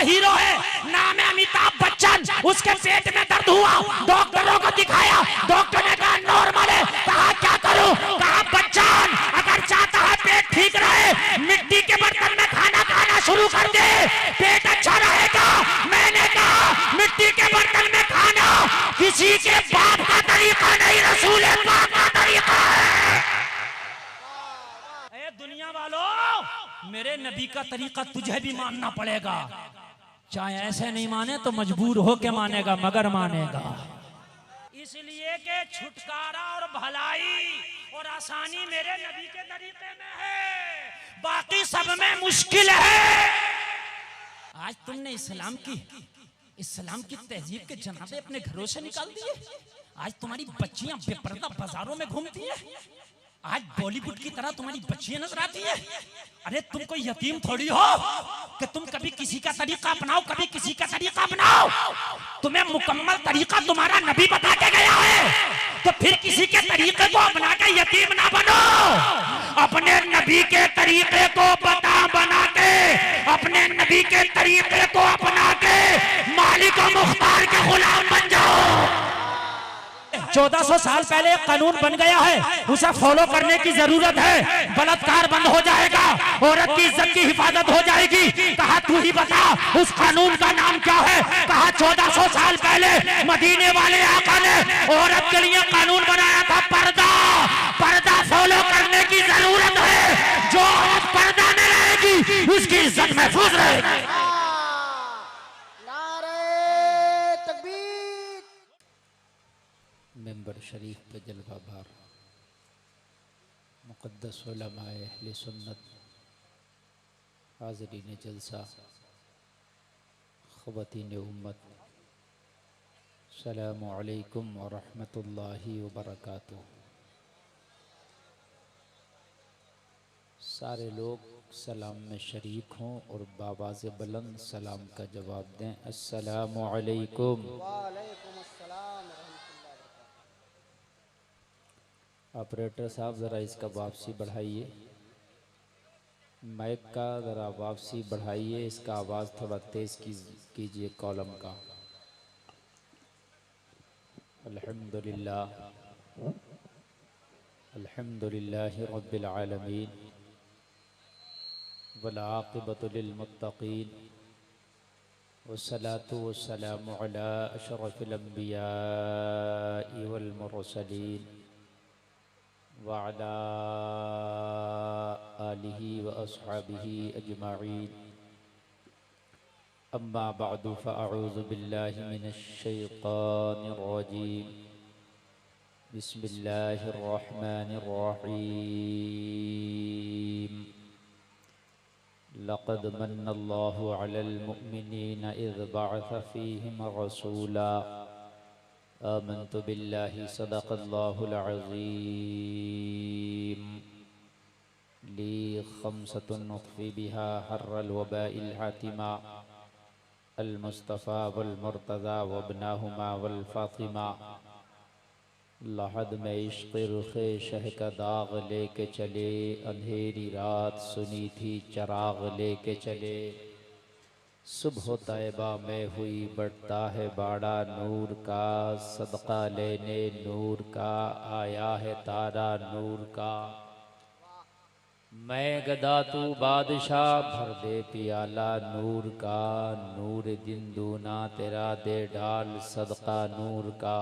Hero है, नाम है अमिताभ बच्चन। उसके पेट में दर्द हुआ, डॉक्टरों को दिखाया, डॉक्टर ने कहा नॉर्मल है। कहा क्या करूं? कहा बच्चन अगर चाहता है पेट ठीक रहे, मिट्टी के बर्तन में खाना खाना शुरू कर दे, पेट अच्छा रहेगा। मैंने कहा मिट्टी के बर्तन में खाना किसी के बाप का तरीका नहीं, रसूल पाक का तरीका है। ए दुनिया वालों, मेरे नबी का तरीका तुझे भी मानना पड़ेगा। चाहे ऐसे नहीं माने तो मजबूर हो के मानेगा, मगर मानेगा। इसलिए कि छुटकारा और भलाई और आसानी मेरे नबी के तरीके में है, बाकी सब में मुश्किल है। आज तुमने इस्लाम की तहजीब के जनाबे अपने घरों से निकाल दिए। आज तुम्हारी बच्चियां बेपर्दा बाजारों में घूमती हैं। आज बॉलीवुड की तरह तुम्हारी बच्चियां नजर आती है। अरे तुम कोई यतीम थोड़ी हो कि तुम कभी किसी का तरीका अपनाओ, कभी किसी का तरीका अपनाओ। तुम्हें मुकम्मल तरीका तुम्हारा नबी बता के गया है, तो फिर किसी के तरीके को अपना के यतीम ना बनो। अपने नबी के तरीके को बना के, अपने नबी के तरीके को अपना के मालिक और मुख्तार के गुलाम बन जाओ। 1400 साल पहले एक कानून बन गया है, उसे फॉलो करने की जरूरत है। बलात्कार बंद हो जाएगा, औरत की इज्जत की हिफाजत हो जाएगी। कहा तू ही बता उस कानून का नाम क्या है? कहा 1400 साल पहले मदीने वाले आका ने औरत के लिए कानून बनाया था, पर्दा। पर्दा फॉलो करने की जरूरत है। जो औरत पर्दा में रहेगी उसकी इज्जत महफूज रहेगी। मेंबर शरीफ पे जलवा भार मुक़द्दस उलमाए अहले सुन्नत, हाज़रीन जलसा, ख़वातीन उम्मत, सलामु अलैकुम व रहमतुल्लाहि व बरकातुहू। सारे लोग सलाम में शरीक हों और बावाज़ बुलंद सलाम का जवाब दें, अस्सलामु अलैकुम। ऑपरेटर साहब ज़रा इसका वापसी बढ़ाइए, माइक का ज़रा वापसी बढ़ाइए, इसका आवाज़ थोड़ा तेज़ कीजिए कॉलम का। अल्हम्दुलिल्लाह अल्हम्दुलिल्लाहि रब्बिल आलमीन वल आक़िबतु लिल मुत्तक़ीन वस्सलातु वस्सलामु अला अशरफिल अंबियाइ वल मुरसलीन व अला आलिहि व अस्हाबिहि अजमाईन। अम्मा बअदु फ़अऊज़ु बिल्लाहि मिनश शैतानिर रजीम। बिस्मिल्लाहिर रहमानिर रहीम। लक़द मन्नल्लाहु अलल मुअमिनीना इज़ बअस फ़ीहिम रसूला आमन्तु बिल्लाहि सदक़ल्लाहुल अज़ीम। ली ख़म्सतुन नुत्फ़ी बिहा हर्रल वबाइल हातिमा अल मुस्तफ़ा वल मुर्तज़ा वब्नाहुमा वल फ़ातिमा। लहद में इश्क़ रुख़े शह का दाग लेके चले, अंधेरी रात सुनी थी चराग लेके चले। सुबह तैबा में हुई बढ़ता है बाड़ा नूर का, सदका लेने नूर का आया है तारा नूर का। मैं गदा तू बादशाह भर दे पियाला नूर का, नूर दिन दूना तेरा दे डाल सदका नूर का।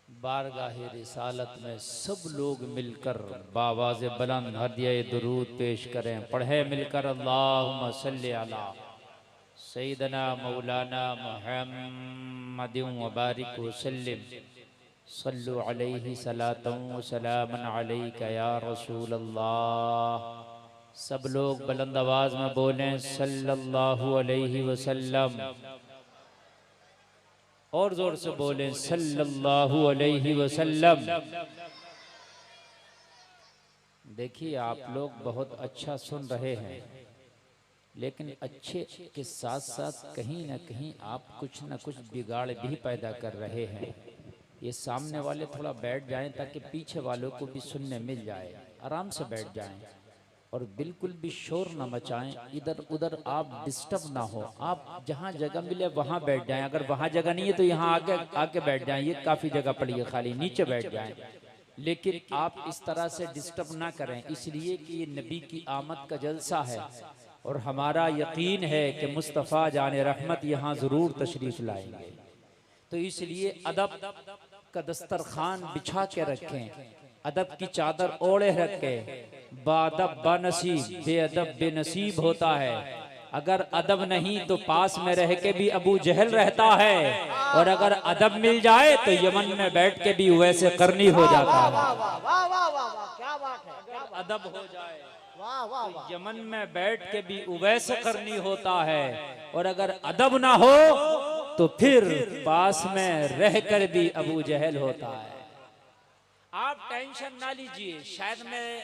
बारगाहे रिसालत में सब लोग मिलकर बावाज़ बुलंद हदिया दुरूद पेश करें। पढ़े मिलकर अल्लाहुम्मा सल्ली अला सय्यदना मौलाना मुहम्मदिन व बारिक वसल्लिम। सल्लु अलैहि सलातन व सलामन अलैका या रसूल अल्लाह। सब लोग बुलंद आवाज़ में बोलें सल्लल्लाहु अलैहि वसल्लम, और जोर से बोलें सल्लल्लाहु अलैहि वसल्लम। देखिए आप लोग बहुत अच्छा सुन रहे हैं, लेकिन अच्छे के साथ साथ कहीं ना कहीं आप कुछ ना कुछ बिगाड़ भी पैदा कर रहे हैं। ये सामने वाले थोड़ा बैठ जाएं ताकि पीछे वालों को भी सुनने मिल जाए। आराम से बैठ जाएं। और बिल्कुल भी शोर ना मचाएं, इधर उधर आप डिस्टर्ब ना हो। आप जहाँ जगह मिले वहाँ बैठ जाएं, अगर वहाँ जगह नहीं है तो यहाँ आके आके बैठ जाएं, ये काफ़ी जगह पड़ी है खाली, नीचे बैठ जाएं। लेकिन आप इस तरह से डिस्टर्ब ना करें, इसलिए कि ये नबी की आमद का जलसा है और हमारा यकीन है कि मुस्तफ़ा जाने रहमत यहाँ ज़रूर तशरीफ़ लाएंगे। तो इसलिए अदब का दस्तरखान बिछा के रखें, अदब की चादर ओढ़े रखें। बादब बानसीब, बेअदब बेनसीब होता है। अगर अदब नहीं तो पास में रह के भी अबू जहल रहता है, और अगर अदब मिल जाए तो यमन में बैठ के भी वैसे करनी हो जाता है। क्या बात है, अगर अदब हो जाए वाह वाह तो वाह। यमन में बैठ के भी वैसे करनी होता है, और अगर अदब ना हो तो फिर पास में रह कर भी अबू जहल होता है। आप टेंशन ना लीजिए, शायद मैं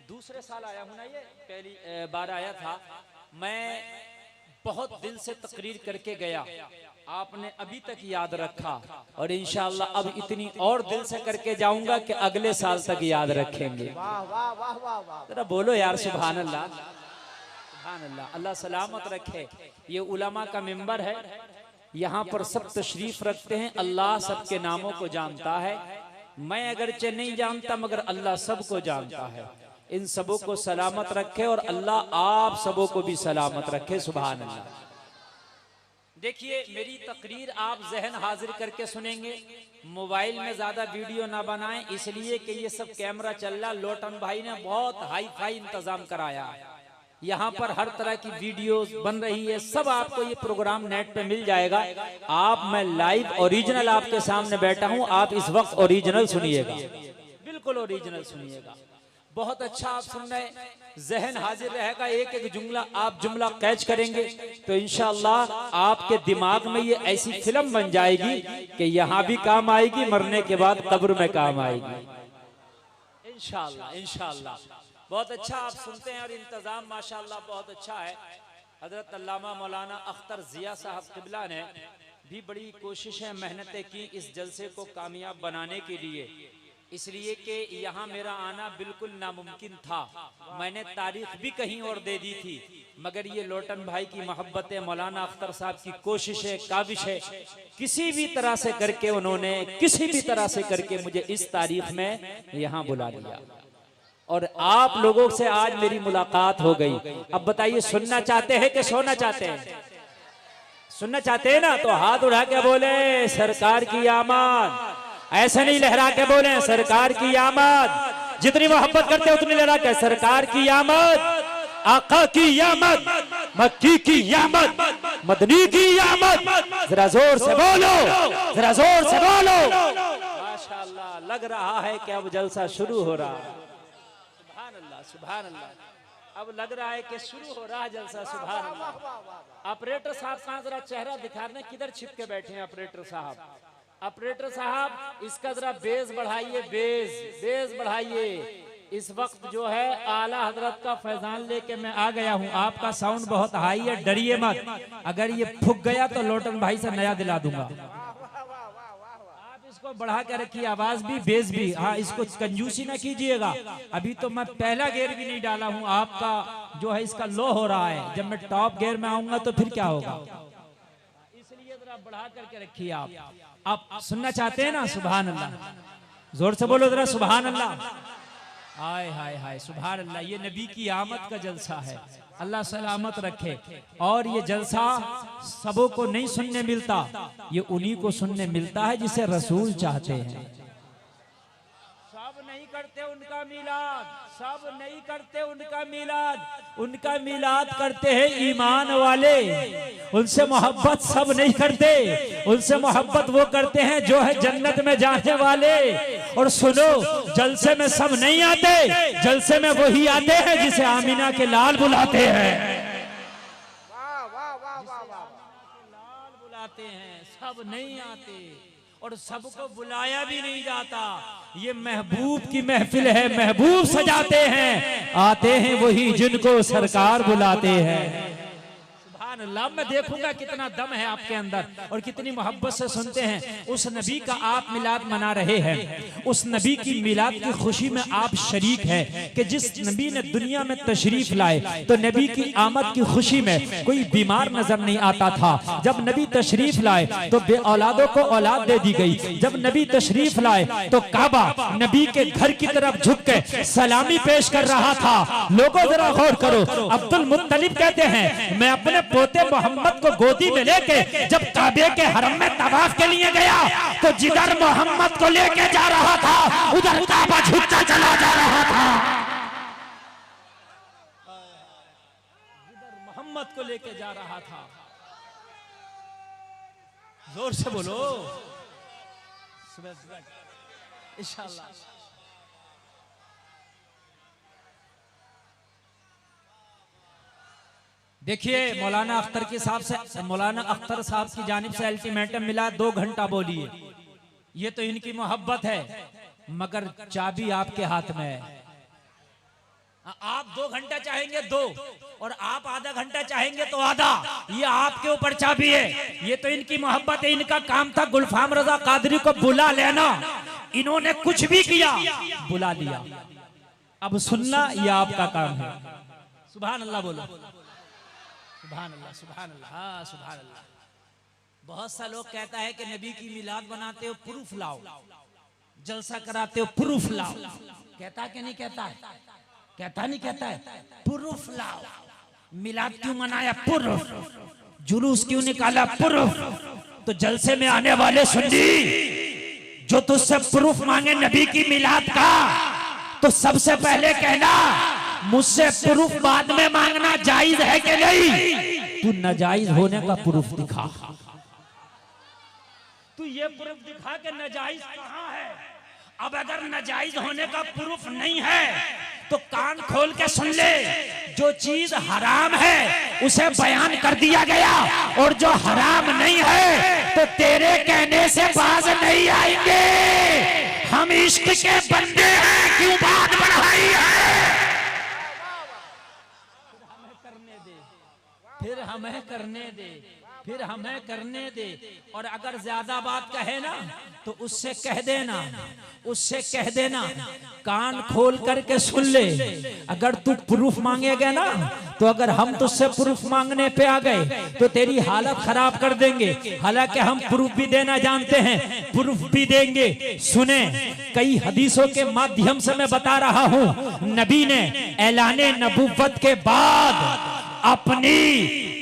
दूसरे साल आया हूं ना, ये पहली बार आया था। मैं बहुत दिल से तकरीर करके गया, आपने अभी तक याद रखा, और इंशाअल्लाह अब इतनी और दिल से करके जाऊंगा कि अगले साल तक याद रखेंगे। वाह वाह वाह वाह वाह। जरा बोलो यार सुभान अल्लाह, सुभान अल्लाह। अल्लाह सलामत रखे। ये उलमा का मिंबर है, यहाँ पर सब तशरीफ रखते हैं। अल्लाह सबके नामों को जानता है, मैं अगरचे नहीं जानता मगर अल्लाह सबको जानता है। इन सबों को सलामत रखे और अल्लाह आप सबों को भी सलामत रखे। सुभान अल्लाह। देखिए मेरी तकरीर आप जहन हाजिर करके सुनेंगे, मोबाइल में ज्यादा वीडियो ना बनाएं, इसलिए कि ये सब कैमरा चल रहा। लोटन भाई ने बहुत हाई फाई इंतजाम कराया, यहाँ पर हर तरह की वीडियोस बन रही है, सब आपको ये प्रोग्राम नेट पे मिल जाएगा। आप मैं लाइव ओरिजिनल आपके सामने बैठा हूँ, आप इस वक्त ओरिजिनल सुनिएगा, बिल्कुल ओरिजिनल सुनिएगा। बहुत अच्छा आप सुन रहे, जहन हाजिर रहेगा। एक एक जुमला आप जुमला कैच करेंगे तो इंशाअल्लाह आपके दिमाग में ये ऐसी फिल्म बन जाएगी कि यहाँ भी काम आएगी, मरने के बाद कब्र में काम आएगी इंशाअल्लाह इंशाअल्लाह। बहुत अच्छा आप सुनते हैं और इंतजाम माशाअल्लाह बहुत अच्छा है। हजरत अल्लामा मौलाना अख्तर जिया साहब किबला ने भी बड़ी कोशिशें मेहनतें की इस जलसे को कामयाब बनाने के लिए, इसलिए कि यहाँ मेरा आना बिल्कुल नामुमकिन था। मैंने तारीख भी कहीं और दे दी थी, मगर ये लोटन भाई की मोहब्बत, मौलाना अख्तर साहब की कोशिशें काविशें, किसी भी तरह से करके उन्होंने किसी भी तरह से करके मुझे इस तारीख में यहाँ बुला लिया और आप लोगों से आज मेरी मुलाकात हो गई। अब बताइए सुनना चाहते हैं कि सोना चाहते हैं? सुनना चाहते हैं ना, तो हाथ उठा के बोले सरकार की आमद। ऐसे नहीं लहरा के बोले सरकार की आमद, जितनी मोहब्बत करते उतनी लहरा के सरकार की आमद, आका की आमद, मक्की की आमद, मदनी की आमद। जरा जोर से बोलो, जरा जोर से बोलो। माशाअल्लाह, लग रहा है कि अब जलसा शुरू हो रहा है। सुभान अल्लाह सुभान अल्लाह। अब लग रहा है कि शुरू हो रहा है जलसा। सुभान अल्लाह। ऑपरेटर साहब का जरा चेहरा दिखा रहे, किधर छिप के बैठे हैं ऑपरेटर साहब? ऑपरेटर साहब इसका जरा बेस बढ़ाइए, बेस बढ़ाइए। इस वक्त जो है आला हजरत का फैजान लेके मैं आ गया हूँ। आपका साउंड बहुत हाई है, डरिए मत, अगर ये फूक गया तो लोटन भाई से नया दिला दूंगा। आप इसको बढ़ा के रखिए, आवाज भी बेस भी। हाँ, इसको कंजूसी ना कीजिएगा। अभी तो मैं पहला गेयर भी नहीं डाला हूँ, आपका जो है इसका लो हो रहा है। जब मैं टॉप गेयर में आऊंगा तो फिर क्या होगा, इसलिए जरा बढ़ा करके रखिए। आप सुनना चाहते हैं ना? सुभान अल्लाह, जोर से बोलो जरा सुभान अल्लाह। हाय हाय हाय, सुभान अल्लाह। ये नबी की आमद का जलसा है, अल्लाह सलामत रखे। और ये जलसा सबों को नहीं सुनने मिलता, ये उन्हीं को सुनने मिलता है जिसे रसूल चाहते हैं। सब नहीं करते उनका मिलाद, सब नहीं करते उनका मिलाद, उनका मिलाद करते हैं ईमान वाले। उनसे मोहब्बत सब नहीं करते, उनसे मोहब्बत वो करते हैं जो है जन्नत में जाने वाले। और सुनो, जलसे में सब नहीं आते, जलसे में वही आते हैं जिसे आमीना के लाल बुलाते हैं। वाह वाह वाह वाह वाह। लाल बुलाते हैं, सब नहीं आते और सबको बुलाया भी नहीं जाता। ये महबूब की महफिल है, महबूब सजाते हैं, आते हैं वही जिनको सरकार बुलाते हैं। सुभान सुभान अल्लाह, मैं देखूंगा कितना दम है आपके अंदर और कितनी मोहब्बत से सुनते हैं। उस नबी का आप मिलाद मना रहे हैं, उस नबी की मिलाद की खुशी में आप शरीक हैं कि जिस नबी ने दुनिया में तशरीफ लाए तो नबी की आमद की खुशी में कोई बीमार नजर नहीं आता था। जब नबी तशरीफ लाए तो बे औलादों को औलाद दे दी गई। जब नबी तशरीफ लाए तो काबा नबी के घर की तरफ झुक के सलामी पेश कर रहा था। लोगों जरा गौर करो, अब्दुल मुत्तलिब कहते हैं मैं अपने पोते मोहम्मद को गोदी में लेके जब काबे के हरम में तवाफ के लिए गया तो जिधर मोहम्मद को लेके जा रहा था उधर काबा झुकता चला जा रहा था। जिधर मोहम्मद को लेके जा रहा था, जोर से बोलो इंशाअल्लाह। देखिए मौलाना अख्तर के साहब से, मौलाना अख्तर साहब की जानिब से अल्टीमेटम मिला 2 घंटा बोलिए। ये तो इनकी मोहब्बत है, मगर चाबी आपके हाथ में है। आप 2 घंटा चाहेंगे 2 और आप आधा घंटा चाहेंगे तो आधा, ये आपके ऊपर चाबी है। ये तो इनकी मोहब्बत है। इनका काम था गुलफाम रजा कादरी को बुला लेना, इन्होंने कुछ भी किया बुला लिया। अब सुनना ये आपका काम है। सुभान अल्लाह बोलो, सुभान अल्लाह, सुभान अल्लाह, हाँ सुभान अल्लाह। बहुत सा लोग कहता है कि नबी की मिलाद बनाते हो प्रूफ लाओ, जलसा कराते हो प्रूफ लाओ। कहता है कि नहीं कहता है? कहता नहीं कहता है? प्रूफ लाओ। मिलाद क्यों मनाया? प्रूफ। जुलूस क्यों निकाला? प्रूफ। तो जलसे में आने वाले सुन्नी जो तुझसे प्रूफ मांगे नबी की मिलाद का, तो सबसे पहले कहना मुझसे प्रूफ बाद में मांगना जायज है कि नहीं? तू नाजायज होने का प्रूफ दिखा। तू ये प्रूफ दिखा के नाजायज कहां है। अब अगर नाजायज होने का प्रूफ नहीं है तो कान खोल के सुन ले, जो चीज हराम है उसे बयान कर दिया गया और जो हराम नहीं है तो तेरे कहने से बाज नहीं आएंगे। हम इश्क के बंदे हैं, क्यों बात बढ़ाई है? फिर हमें करने दे, फिर हमें करने दे। और अगर ज्यादा बात कहे ना तो उससे कह देना, उससे कह देना कान खोल करके सुन ले। अगर तू प्रूफ मांगेगा ना तो अगर हम तुझसे प्रूफ मांगने पे आ गए तो तेरी हालत खराब कर देंगे। हालांकि हम प्रूफ भी देना जानते हैं, प्रूफ भी देंगे। सुने, कई हदीसों के माध्यम से मैं बता रहा हूँ, नबी ने ऐलाने नबुव्वत के बाद अपनी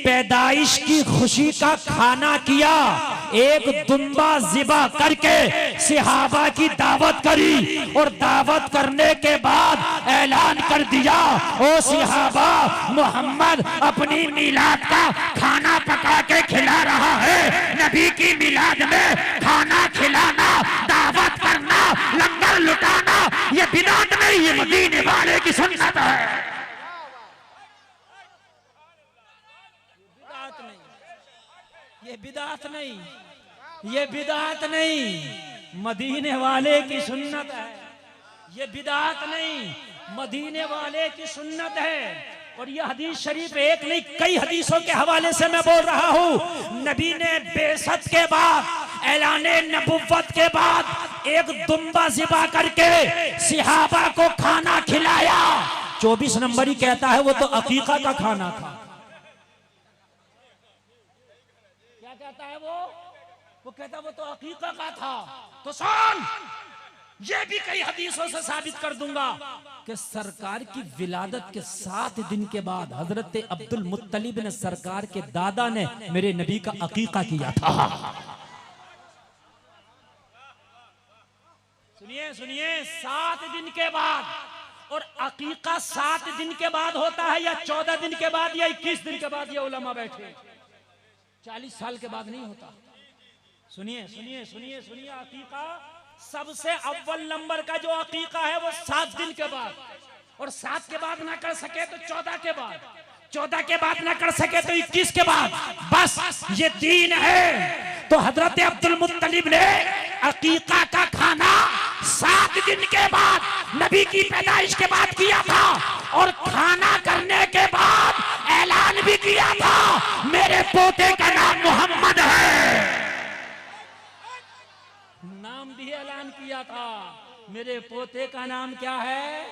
पैदाइश की खुशी का खाना किया। एक दुम्बा ज़िबा करके सहाबा की दावत करी और दावत करने के बाद ऐलान कर दिया, ओ सहाबा, मोहम्मद अपनी मिलाद का खाना पका के खिला रहा है। नबी की मिलाद में खाना खिलाना, दावत करना, लंगर लुटाना ये बिदअत नहीं, ये मदीने वाले की सुन्नत है। ये बिदात नहीं, ये बिदात नहीं, मदीने वाले की सुन्नत है। ये बिदात नहीं, मदीने वाले की सुन्नत है। और ये हदीस शरीफ एक नहीं कई हदीसों के हवाले से मैं बोल रहा हूँ। नबी ने बेसत के बाद, ऐलाने नबुव्वत के बाद एक दुम्बा ज़िबा करके सहाबा को खाना खिलाया। 24 नंबर ही कहता है वो तो अकीका का खाना था। कहता है वो कहता वो तो अकीका का था। तो सुन, ये भी कई हदीसों से साबित कर दूंगा कि सरकार की विलादत के 7 दिन के बाद हजरत अब्दुल मुत्तलिब ने, सरकार के दादा ने, मेरे नबी का अकीका किया था। सुनिए सुनिए, 7 दिन के बाद। और अकीका 7 दिन के बाद होता है या 14 दिन के बाद या 21 दिन के बाद? ये उलमा बैठे, 40 साल के बाद नहीं होता। सुनिए सुनिए सुनिए सुनिए, अकीका सबसे अव्वल नंबर का जो अकीका है वो 7 दिन के बाद, और 7 के बाद ना कर सके तो 14 के बाद, 14 के बाद ना कर सके तो 21 के बाद। बस ये दीन है। तो हजरत अब्दुल मुत्तलिब ने अकीका का खाना 7 दिन के बाद नबी की पैदाइश के बाद किया था, और खाना करने के बाद ऐलान भी किया था, मेरे पोते का नाम मोहम्मद है। नाम भी ऐलान किया था, मेरे पोते का नाम क्या है?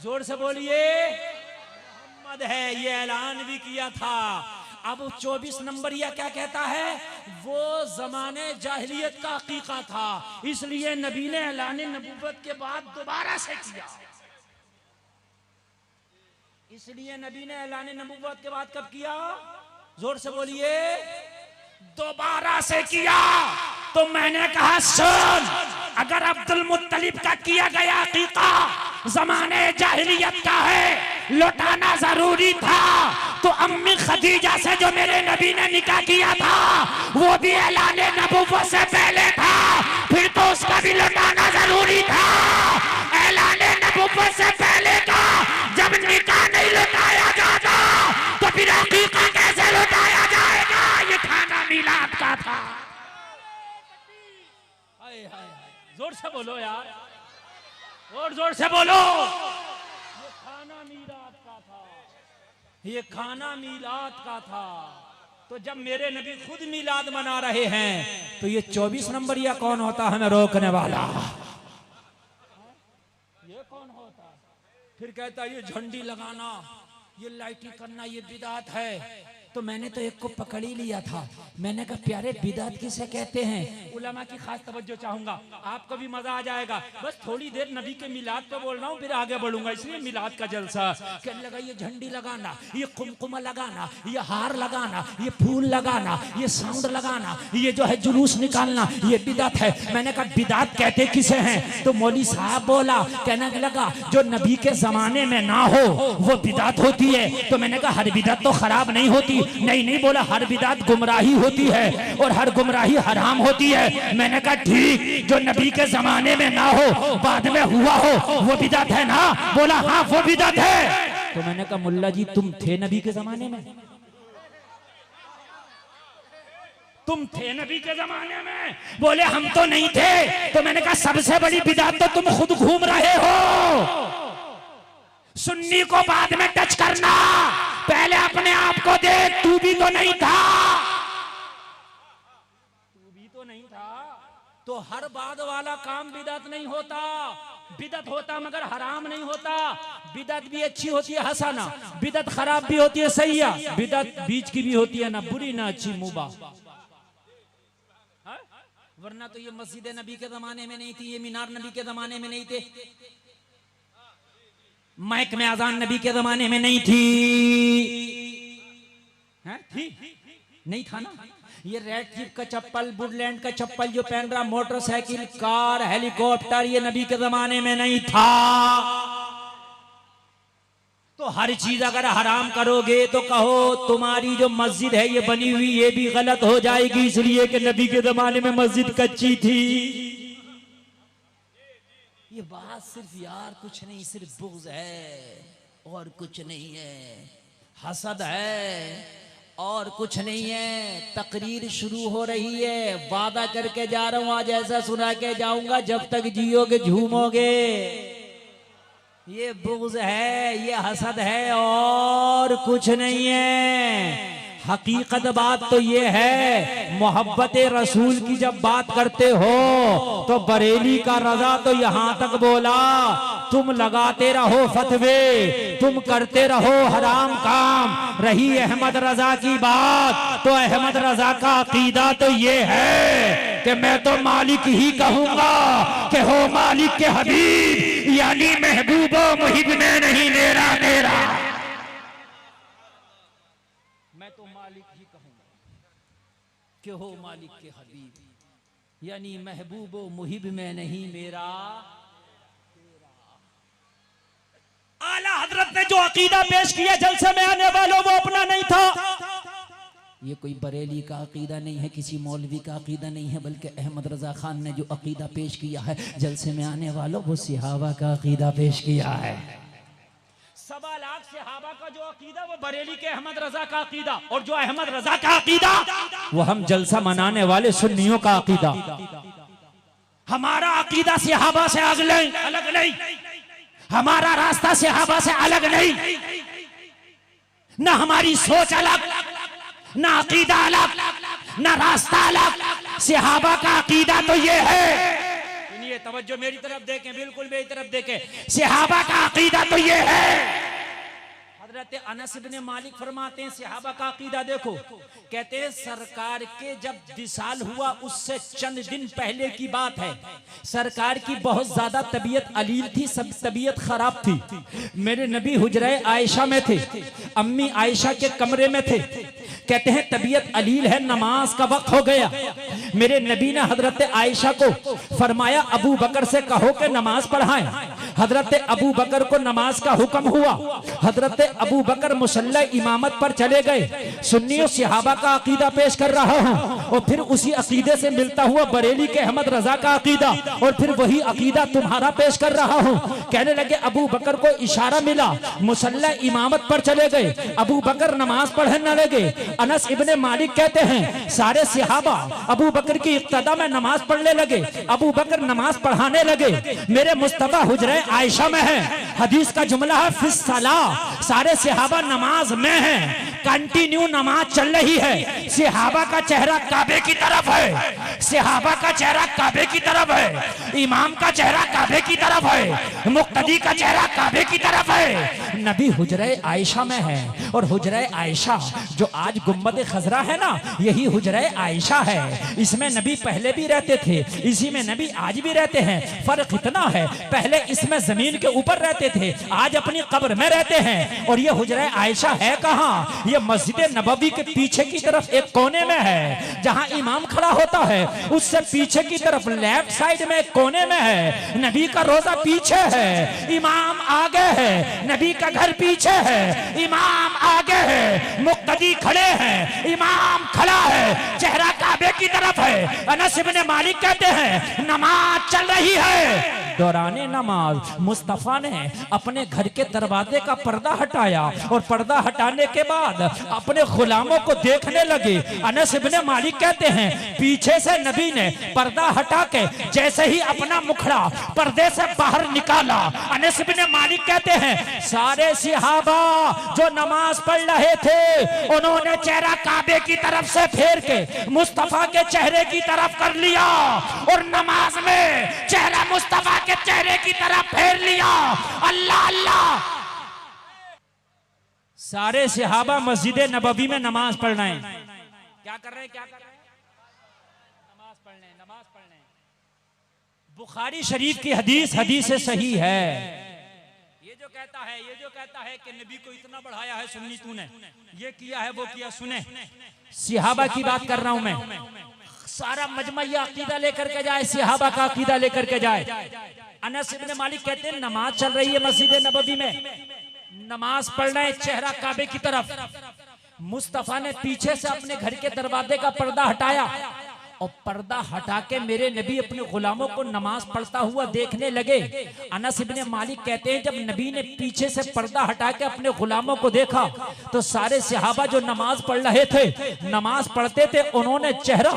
जोर से बोलिए, मोहम्मद है। ये ऐलान भी किया था। अब 24 नंबर यह क्या कहता है? वो जमाने जाहिलियत का हकीका था, इसलिए नबी ने ऐलान नबूवत के बाद दोबारा से किया। इसलिए नबी ने ऐलान नबूवत के बाद कब किया? जोर से बोलिए, दोबारा से किया। तो मैंने कहा सुन, अगर अब्दुल मुत्तलिब का किया गया अकीका जमाने जाहिलियत का है, लौटाना जरूरी था, तो अम्मी खदीजा से जो मेरे नबी ने निकाह किया था वो भी ऐलान नबूवत से पहले था, फिर तो उसका भी लौटाना जरूरी था। ऐलान नबूवत से पहले का जब निकाह नहीं लौटाया जाता तो फिर अकीका कैसे लौटाया जाएगा? ये खाना मिलाद का था। हाय हाय, जोर से बोलो यार, और जोर से बोलो। ये खाना मीलाद का था, ये खाना मीलाद का था। तो जब मेरे नबी खुद मीलाद मना रहे हैं तो ये 24 नंबर या कौन होता हमें रोकने वाला? ये कौन होता? फिर कहता ये झंडी लगाना, ये लाइटिंग करना, ये बिदात है। तो मैंने तो एक को पकड़ ही लिया था। मैंने कहा प्यारे बिदात किसे कहते हैं? उलमा की खास तवज्जो चाहूंगा, आपको भी मजा आ जाएगा। बस थोड़ी देर नबी के मिलाद पे बोल रहा हूँ, फिर आगे बढ़ूंगा, इसलिए मिलाद का जलसा। कहने लगा ये झंडी लगाना, ये कुमकुमा लगाना, ये हार लगाना, ये फूल लगाना, ये साउंड लगाना, ये जो है जुलूस निकालना, ये बिदात है। मैंने कहा बिदात कहते किसे हैं? तो मौली साहब बोला, कहने लगा जो नबी के जमाने में ना हो वो बिदात होती है। तो मैंने कहा हर बिदात तो खराब नहीं होती। नहीं बोला, हर बिदात गुमराही होती है और हर गुमराही हराम होती है। मैंने कहा ठीक, जो नबी के जमाने में ना हो बाद में हुआ हो वो बिदात है ना? बोला हाँ वो बिदात है। तो मैंने कहा मुल्ला जी तुम थे नबी के जमाने में? तुम थे नबी के जमाने में? बोले हम तो नहीं थे। तो मैंने कहा सबसे बड़ी बिदात तो तुम खुद घूम रहे हो। सुन्नी को बाद में टच करना, पहले अपने आप को देख, तू भी तो नहीं था, तू भी तो नहीं था। तो हर बाद वाला काम बिदअत नहीं होता, बिदअत होता मगर हराम नहीं होता। बिदअत भी अच्छी होती है हसना, बिदअत खराब भी होती है सैया, बिदअत बीच की भी होती है, ना बुरी ना अच्छी, मुबाह। वरना तो ये मस्जिद नबी के जमाने में नहीं थी, ये मीनार नबी के जमाने में नहीं थे, माइक में अजान नबी के जमाने में नहीं थी, थी? नहीं था ना। ये रेड चिप का चप्पल, वुडलैंड का चप्पल जो पहन रहा, मोटरसाइकिल, कार, हेलीकॉप्टर, ये नबी के जमाने में नहीं था। तो हर चीज अगर हराम करोगे तो कहो तुम्हारी जो मस्जिद है ये बनी हुई ये भी गलत हो जाएगी, इसलिए कि नबी के जमाने में मस्जिद कच्ची थी। ये बात सिर्फ यार कुछ नहीं, सिर्फ बुग़्ज़ है और कुछ नहीं है, हसद है और कुछ नहीं है। तकरीर शुरू हो रही है, वादा करके जा रहा हूं आज ऐसा सुना के जाऊंगा जब तक जियोगे झूमोगे। ये बुग़्ज़ है, ये हसद है और कुछ नहीं है। हकीकत बात तो ये है, मोहब्बत रसूल की जब बात करते हो तो बरेली का रजा तो यहाँ तक बोला, तुम लगाते रहो फतवे, तुम करते रहो हराम काम। रही अहमद रजा की बात तो अहमद रजा का अकीदा तो ये है कि मैं तो मालिक ही कहूंगा कि हो मालिक के हबीब, यानी महबूबो मुहिब में नहीं मेरा मेरा। मैं तो मालिक ही कहूंगा कि हो मालिक के हबीब, यानी महबूबो मुहिब में नहीं मेरा। आला हजरत ने जो अकीदा पेश किया जलसे में आने वालों वो अपना नहीं था। ये कोई बरेली का अकीदा नहीं है, किसी मौलवी का अकीदा नहीं है, बल्कि अहमद रजा खान ने जो अकीदा पेश किया है जलसे में आने वालों वो सहाबा का अकीदा पेश किया है। 1.25 लाख सहाबा का जो अकीदा वो बरेली के अहमद रजा का अकीदा, और जो अहमद रजा का अकीदा वो हम जलसा मनाने वाले सुन्नियों का अकीदा। हमारा अकीदा सहाबा से अलग नहीं, हमारा रास्ता सहाबा से अलग नहीं, ना हमारी सोच अलग, ना अकीदा अलग, ना रास्ता अलग। सहाबा का अकीदा तो ये है, सुनिए, तवज्जो मेरी तरफ देखें, बिल्कुल मेरी तरफ देखें। सहाबा का अकीदा तो ये है। हजरत अनस इब्ने मालिक फरमाते हैं सहाबा का अकीदा देखो, कहते हैं सरकार के जब विसाल हुआ उससे चंद दिन पहले की बात है। सरकार की बहुत ज्यादा तबीयत अलील थी, सब तबीयत खराब थी। मेरे नबी हुजरे आयशा में थे, अम्मी आयशा के कमरे में थे। कहते हैं तबीयत अलील है, नमाज का वक्त हो गया। मेरे नबी ने हजरत आयशा को फरमाया अबू बकर से कहो कि नमाज पढ़ाएं। हजरत अबू बकर को नमाज का हुक्म हुआ। हजरत अबू बकर मुसल्ला इमामत पर चले गए। सुन्नियों सहाबा का अकीदा पेश कर रहा हूं और फिर उसी अकीदे से मिलता हुआ बरेली के अहमद रजा का अकीदा और फिर वही अकीदा तुम्हारा पेश कर रहा हूं। कहने लगे अबू बकर को इशारा मिला, मुसल्ला इमामत पर चले गए। अबू बकर नमाज पढ़ने लगे। अनस इब्ने मालिक कहते हैं सारे सहाबा अबू बकर की इक्तदा में नमाज पढ़ने लगे। अबू बकर नमाज पढ़ाने लगे। मेरे मुस्तफा हुजरे आयशा में है, हदीस का जुमला है फिस सलाह, सारे सहाबा नमाज में हैं, कंटिन्यू नमाज चल रही है। सहाबा का चेहरा काबे की तरफ है, सहाबा का चेहरा काबे की तरफ है, इमाम का चेहरा काबे की तरफ है, मुक्तदी का चेहरा काबे की तरफ है। नबी हुजरे आयशा में है और हुजरे आयशा जो आज गुम्बद खजरा है ना, यही हुजरे आयशा है। इसमें नबी पहले भी रहते थे, इसी में नबी आज भी रहते हैं। फर्क इतना है, पहले इसमें जमीन के ऊपर रहते थे, आज अपनी कब्र में रहते हैं। और ये हुजरे आयशा है कहाँ? ये मस्जिद नबवी के पीछे की तरफ एक कोने में है, जहां इमाम खड़ा होता है उससे पीछे की तरफ लेफ्ट साइड में एक कोने में है। नबी का रोजा पीछे है, इमाम आगे है। नबी का घर पीछे है, इमाम आगे है। मुक्तदी खड़े हैं, इमाम खड़ा है, चेहरा काबे की तरफ है। अनस इब्ने मालिक कहते हैं नमाज चल रही है। दौराने नमाज मुस्तफा ने अपने घर के दरवाजे का पर्दा हटाया और पर्दा हटाने के बाद अपने गुलामों को देखने लगे। अनस इब्ने मालिक कहते हैं पीछे से नबी ने पर्दा हटा के जैसे ही अपना मुखड़ा पर्दे से बाहर निकाला, अनस इब्ने मालिक कहते हैं सारे सहाबा जो नमाज पढ़ रहे थे उन्होंने चेहरा काबे की तरफ से फेर के मुस्तफा के चेहरे की तरफ कर लिया और नमाज में चेहरा मुस्तफा के चेहरे की तरफ फेर लिया। अल्लाह अल्लाह। सारे सहाबा मस्जिद नबवी में नमाज पढ़ रहे हैं। क्या कर रहे हैं? क्या कर रहे हैं? नमाज पढ़ रहे हैं, नमाज पढ़ रहे हैं। बुखारी शरीफ की हदीस हदीस सही है। ये जो कहता है कि नबी को इतना बढ़ाया है सुन्नी तूने, ये किया है वो किया, सुने सहाबा की बात कर रहा हूं मैं। सारा मजमैया अकीदा लेकर के जाए, सहाबा का अकीदा लेकर के जाए। अनस इब्ने मालिक कहते हैं नमाज चल रही है मस्जिद नबवी में, नमाज पढ़ना है चेहरा काबे की तरफ। मुस्तफा ने पीछे से अपने घर के दरवाजे का पर्दा हटाया और पर्दा हटा के मेरे नबी अपने गुलामों को नमाज पढ़ता हुआ देखने लगे। अनस इब्ने मालिक कहते हैं जब नबी ने पीछे से पर्दा हटा के अपने गुलामों को देखा तो सारे सहाबा जो नमाज पढ़ रहे थे, नमाज पढ़ते थे, उन्होंने चेहरा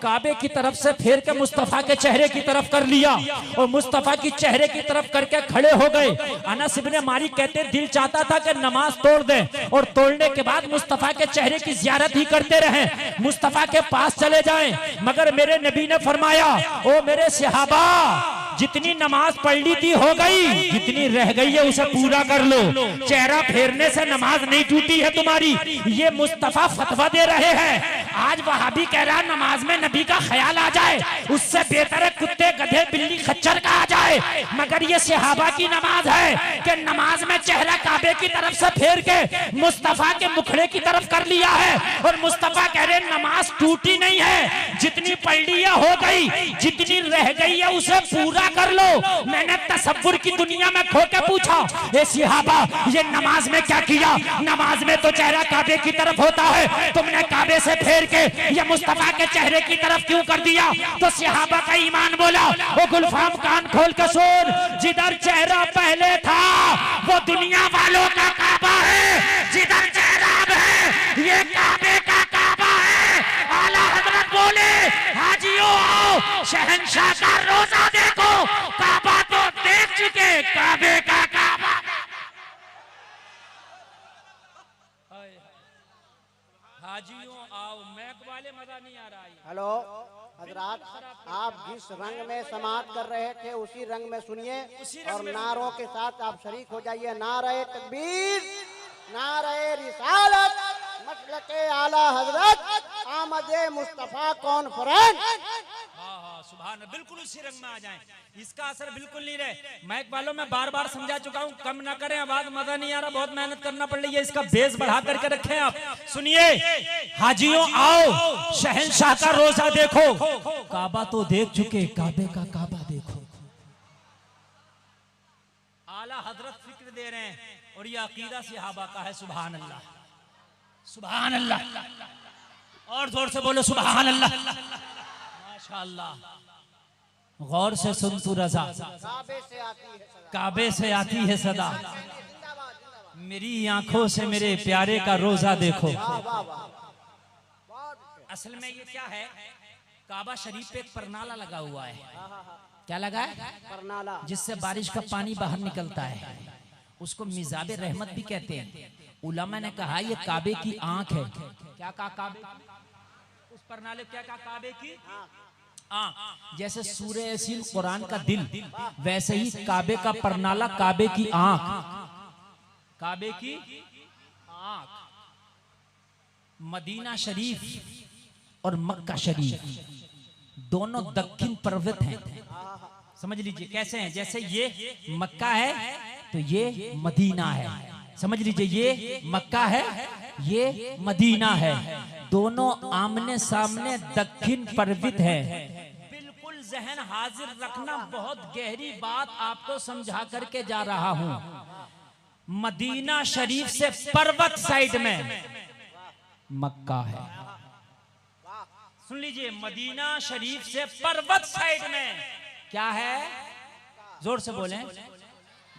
काबे की तरफ से फेर के मुस्तफा के चेहरे की तरफ कर लिया और मुस्तफा की चेहरे की तरफ करके खड़े हो गए। अनस इब्ने मालिक कहते हैं दिल चाहता था कि नमाज तोड़ दें और तोड़ने के बाद मुस्तफा के चेहरे की जियारत ही करते रहे, मुस्तफा के पास चले जाएं। मगर मेरे नबी ने फरमाया ओ मेरे सहाबा जितनी नमाज पढ़ ली थी हो गई, जितनी रह गई है उसे पूरा कर लो। चेहरा फेरने से नमाज नहीं टूटी है तुम्हारी। ये मुस्तफा फतवा दे रहे हैं। आज वहाबी कह रहा नमाज में नबी का ख्याल आ जाए, उससे बेहतर है कुत्ते गधे बिल्ली खच्चर का आ जाए। मगर ये सहाबा की नमाज है कि नमाज में चेहरा काबे की तरफ से फेर के मुस्तफा के मुखड़े की तरफ कर लिया है और मुस्तफा कह रहे नमाज टूटी नहीं है, जितनी पढ़ ली है हो गई, जितनी रह गई है उसे पूरा कर लो। मैंने तसव्वुर की दुनिया में खो के पूछा ए सहाबा ये नमाज में क्या किया? नमाज में तो चेहरा काबे की तरफ होता है, तुमने काबे से फेर के ये मुस्तफा के चेहरे की तरफ क्यों कर दिया? तो सहाबा का ईमान बोला ओ गुलफाम कान खोल के सुन, जिधर चेहरा पहले था वो दुनिया वालों का काबा है, जिधर चेहरा अब है ये काबे का काबा है। आला हजरत बोले हाजियों आओ शहंशाह का रोजा देखो, काबा तो देख चुके काबे का काबा। हाजियों मैक वाले मजा नहीं आ रहा है। हेलो हजरात, आप जिस रंग में समाप्त कर रहे थे उसी रंग में सुनिए और नारों के साथ आप शरीक हो जाइए। नारे तकबीर, नारे रिसालत, मसलके आला हजरत, आमदे मुस्तफा कॉन्फ्रेंस। हाँ हाँ सुभान, बिल्कुल उसी रंग में आ जाएं। इसका असर बिल्कुल नहीं रहे। मैक वालों में बार बार समझा चुका हूँ, कम ना करें आवाज, मजा नहीं आ रहा, बहुत मेहनत करना पड़ रही है। इसका बेस बढ़ा करके रखें आप। सुनिए हाजियों, आओ शहंशाह का रोजा देखो। काबा तो देख चुके, काबे का काबा देखो। आला हजरत फिक्र दे रहे हैं और ये अकीदा सहाबा का है। सुभान अल्लाह, सुभान अल्लाह, और जोर से बोलो सुभान अल्लाह, माशाअल्लाह। गौर से सुन तू रजा, काबे से आती है सदा। काबे से आती है सदा। जिंदाबाद, जिंदाबाद। मेरी आंखों से मेरे प्यारे का रोजा देखो। वाह वाह वाह, बहुत अच्छे। असल में ये क्या है, काबा शरीफ पे एक परनाला लगा हुआ है। क्या लगा है? परनाला, जिससे बारिश का पानी बाहर निकलता है। उसको मिजाबे रहमत भी कहते हैं। उलमा ने कहा ये काबे की आंख है। क्या कहा? काबे, उस परनाले क्या कहा? काबे की आंख। जैसे सूरह यासीन कुरान का दिल, वैसे ही काबे का परनाला काबे की आंख। काबे की आंख। मदीना शरीफ और मक्का शरीफ दोनों दक्षिण पर्वत हैं। समझ लीजिए कैसे हैं, जैसे ये मक्का है तो ये मदीना है। समझ लीजिए ये मक्का है, ये मदीना है। दोनों आमने सामने दक्षिण पर्वत है। बिल्कुल जहन हाजिर रखना, बहुत गहरी बात आपको समझा करके जा रहा हूं। मदीना शरीफ से पर्वत साइड में मक्का है। सुन लीजिए, मदीना शरीफ से पर्वत साइड में क्या है? जोर से बोलें,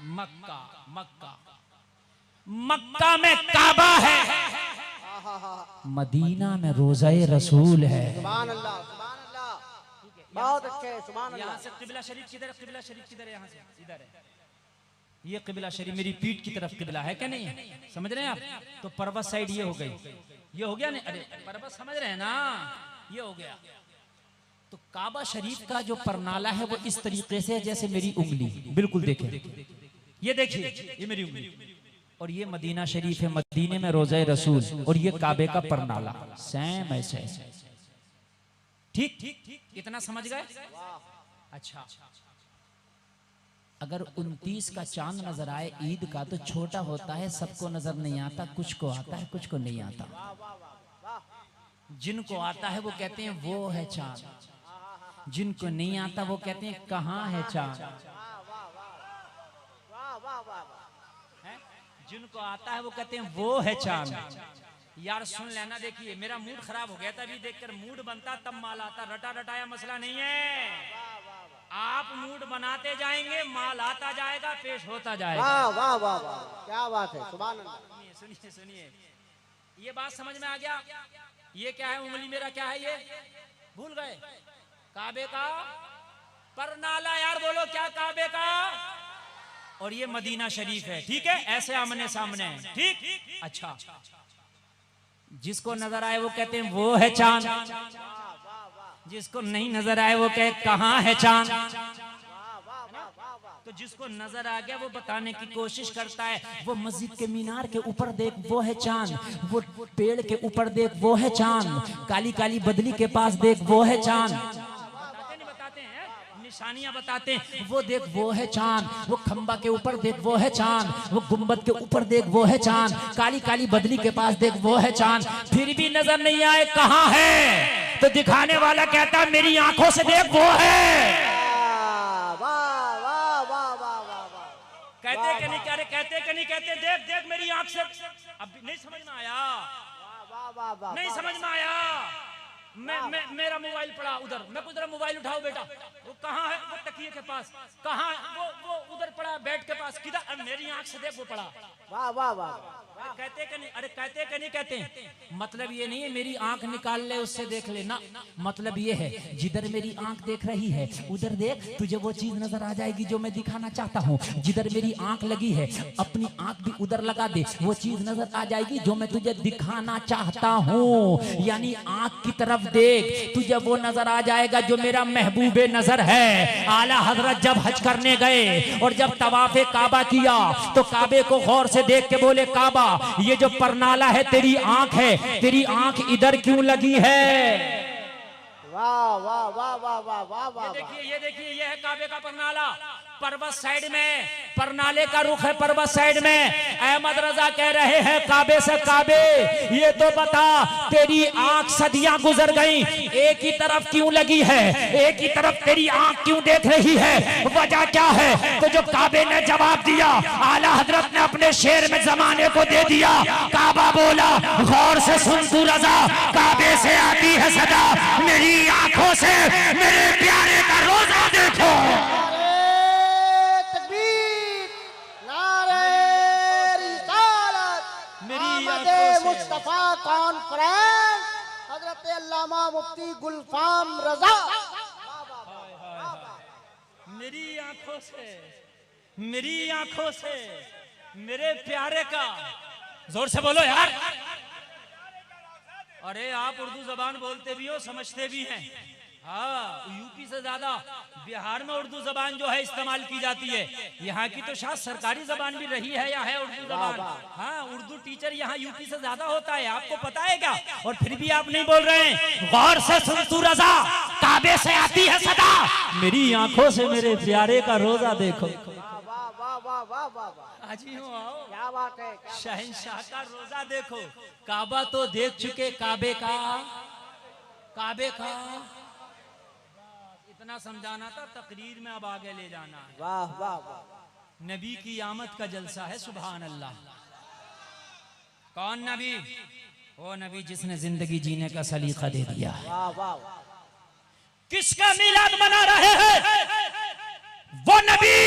मक्का। मक्का, मक्का में काबा है, मदीना में रोज़ाए रसूल है। सुभान अल्लाह, सुभान अल्लाह, बहुत अच्छे, सुभान अल्लाह। यहाँ से किबला शरीफ किधर है? किबला शरीफ किधर है? यहाँ से इधर है। ये किबला शरीफ मेरी पीठ की तरफ किबला है क्या? नहीं है? समझ रहे हैं आप? तो पर्वत साइड ये हो गई, ये हो गया नहीं? अरे पर्वत समझ रहे हैं ना, ये हो गया। तो काबा शरीफ का जो परनाला है वो इस तरीके से है जैसे मेरी उंगली। बिल्कुल देखें, ये देखिए, ये मेरी उंगली, और ये मदीना शरीफ है, मदीने में रोज़े रसूल, और ये काबे का परनाला। सेम ऐसे। ठीक ठीक, इतना समझ गए? अच्छा, अगर 29 का चांद नजर आए ईद का तो छोटा होता है, सबको नजर नहीं आता, कुछ को आता है, कुछ को नहीं आता। जिनको आता है वो कहते हैं वो है चांद, जिनको नहीं आता वो कहते हैं कहाँ है चांद। जिनको आता है वो कहते हैं वो है चांद। यार सुन लेना, देखिए मेरा मूड खराब हो गया था अभी देखकर। मूड बनता तब माल आता, रटा रटाया मसला नहीं है। आप मूड बनाते जाएंगे, माल आता जाएगा, पेश होता जाएगा। वाह वाह वाह वाह, क्या बात है, सुभान अल्लाह। सुनिए सुनिए, ये बात समझ में आ गया? ये क्या है? उंगली मेरा क्या है? ये भूल गए? काबे का परनाला। यार बोलो क्या? काबे का। और ये मदीना शरीफ है। ठीक है, ऐसे आमने सामने है। ठीक, अच्छा। जिसको नजर आए वो कहते हैं वो है चांद, जिसको नहीं नजर आए वो कहे कहाँ है चांद। तो जिसको नजर आ गया वो बताने की कोशिश करता है, वो मस्जिद के मीनार के ऊपर देख वो है चांद, वो पेड़ के ऊपर देख वो है चांद, काली काली बदली के पास देख वो है चांद। निशानियां बताते हैं, वो देख वो है चांद, वो खंबा के ऊपर देख वो है चांद, वो गुंबद के ऊपर देख वो है चांद, काली काली बदली के पास देख वो है चांद। फिर भी नजर नहीं आए कहाँ है, तो दिखाने वाला कहता है मेरी आंखों से देख वो है। वाह वाह वाह वाह वाह वाह। कहते कि नहीं कह रहे? कहते कि नहीं कहते? देख देख मेरी आंख से। अब नहीं समझ में आया? वाह वाह वाह, नहीं समझ में आया? मेरा मोबाइल पड़ा उधर, मैं उधर मोबाइल उठाओ बेटा, वो कहाँ है? वो तकिए के पास। कहाँ? वो उधर पड़ा बेड के पास। किधर? मेरी आंख से देख वो पड़ा। वाह वाह वाह। कहते कि नहीं? अरे कहते कि नहीं कहते? मतलब ये नहीं है मेरी आंख निकाल ले उससे देख लेना, मतलब ये है जिधर मेरी आंख देख रही है उधर देख, तुझे वो चीज नजर आ जाएगी जो मैं दिखाना चाहता हूँ। जिधर मेरी आंख लगी है अपनी आंख भी उधर लगा दे, वो चीज नजर आ जाएगी जो मैं तुझे दिखाना चाहता हूँ। यानी आंख की तरफ देख, तुझे वो नजर आ जाएगा जो मेरा महबूबे नजर है। आला हजरत जब हज करने गए और जब तवाफे काबा किया तो काबे को गौर से देख के बोले, काबा ये जो परनाला है तेरी आंख है, तेरी आंख इधर क्यों लगी है? वाह वाह वाह वाह वाह वाह वाह। ये देखिए ये है काबे का परनाला, पर्वत साइड में परनाले का रुख है, पर्वत साइड में। अहमद रजा कह रहे हैं काबे से काबे ये तो बता तेरी आंख सदियां गुजर गई, एक ही तरफ क्यों लगी है, एक ही तरफ तेरी आंख क्यों देख रही है, वजह क्या है? तो जो काबे ने जवाब दिया, आला हजरत ने अपने शेर में जमाने को दे दिया। काबा बोला, गौर से सुन तू रजा, काबे से आती है सदा, मेरी आंखों से मेरे प्यारे का रोजा देखो। मुस्तफा कॉन्फ्रेंस हजरत अल्लामा मुफ्ती गुलफाम रजा। मेरी आंखों से, मेरी आंखों से मेरे प्यारे का, जोर से बोलो यार। अरे आप उर्दू जबान बोलते भी हो, समझते भी हैं। हाँ, यूपी से ज्यादा बिहार में उर्दू जबान जो है इस्तेमाल की जाती है। यहाँ की तो शायद सरकारी जबान भी रही है या है उर्दू जबान। हाँ, उर्दू टीचर यहाँ यूपी से ज्यादा होता है, आपको पता है क्या? और फिर भी आप नहीं बोल रहे हैं। गौर से सुन तू रजा, काबे से आती है सदा, मेरी आंखों से मेरे प्यारे का रोजा देखो। वाह वाह वाह वाह वाह। हाजी हो, आओ। क्या बात है, शहंशाह का रोजा देखो। काबा तो देख चुके, काबे का, काबे का इतना समझाना था, तकरीर में अब आगे ले जाना है। वाह वाह वाह। नबी की आमद का जलसा है, सुभान अल्लाह। कौन नबी? वो नबी जिसने जिंदगी जीने का सलीका दे दिया। वाह वाह। किसका मिलाद मना रहे हैं? वो नबी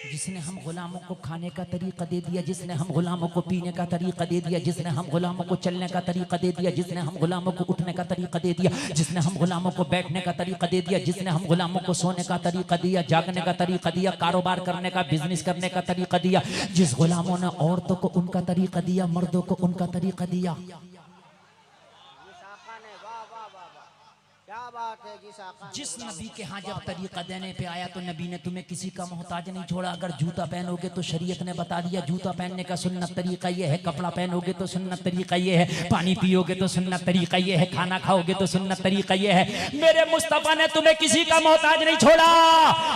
जिसने हम गुलामों को खाने का तरीका दे दिया, जिसने हम गुलामों को पीने का तरीका दे दिया, जिसने हम गुलामों को चलने का तरीका दे दिया, जिसने हम गुलामों को उठने का तरीका दे दिया, जिसने हम गुलामों को बैठने का तरीका दे दिया, जिसने हम गुलामों को सोने का तरीका दिया, जागने का तरीका दिया, कारोबार करने का, बिजनेस करने का तरीका दिया, जिस गुलामों ने औरतों को उनका तरीका दिया, मर्दों को उनका तरीका दिया। जिस नबी के यहाँ जब तरीका देने पे आया तो नबी ने तुम्हें किसी का मोहताज नहीं छोड़ा। अगर जूता पहनोगे तो शरीयत ने बता दिया जूता पहनने का सुन्नत तरीका ये है, कपड़ा पहनोगे तो सुन्नत तरीका ये है, पानी पियोगे तो सुन्नत तरीका ये है, खाना खाओगे तो सुन्नत तरीका ये है। मेरे मुस्तफा ने तुम्हें किसी का मोहताज नहीं छोड़ा।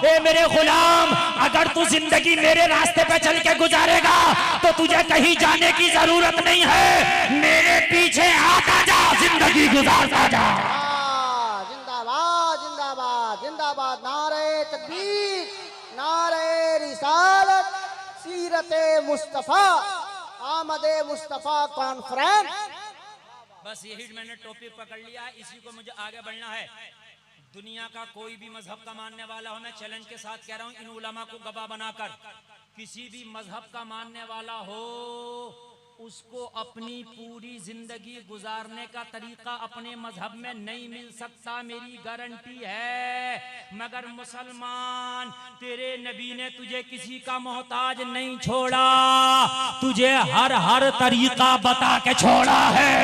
ए मेरे गुलाम, अगर तू जिंदगी मेरे रास्ते पे चल के गुजारेगा तो तुझे कहीं जाने की जरूरत नहीं है, मेरे पीछे आता जा, जिंदगी गुजारता जा। जिंदाबाद, नारे तकबीर, नारे रिसालत, सीरते मुस्तफा, आमदे मुस्तफा कॉन्फ्रेंस। बस यही मैंने टॉपिक पकड़ लिया है, इसी को मुझे आगे बढ़ना है। दुनिया का कोई भी मजहब का मानने वाला हो, मैं चैलेंज के साथ कह रहा हूं, इन उलमा को गवाह बनाकर, किसी भी मजहब का मानने वाला हो उसको अपनी पूरी जिंदगी गुजारने का तरीका अपने मजहब में नहीं मिल सकता, मेरी गारंटी है। मगर मुसलमान, तेरे नबी ने तुझे किसी का मोहताज नहीं छोड़ा, तुझे हर हर तरीका बता के छोड़ा है।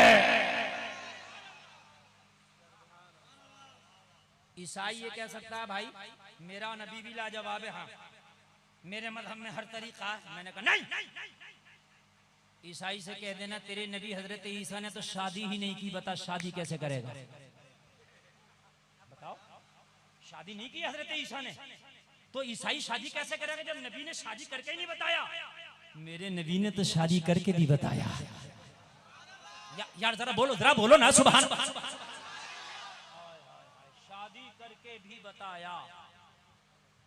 ईसाई ये कह सकता है भाई मेरा नबी भी लाजवाब है, हाँ मेरे मजहब में हर तरीका है। मैंने कहा नहीं। ईसाई से कह देना तेरे नबी हजरत ईसा ने तो शादी ही नहीं की, बता शादी कैसे करेगा? बताओ, शादी नहीं की हजरत ईसा ने, तो ईसाई शादी कैसे करेगा जब नबी ने शादी करके ही नहीं बताया? मेरे नबी ने तो शादी करके भी बताया। यार जरा बोलो ना सुभान। शादी करके भी बताया।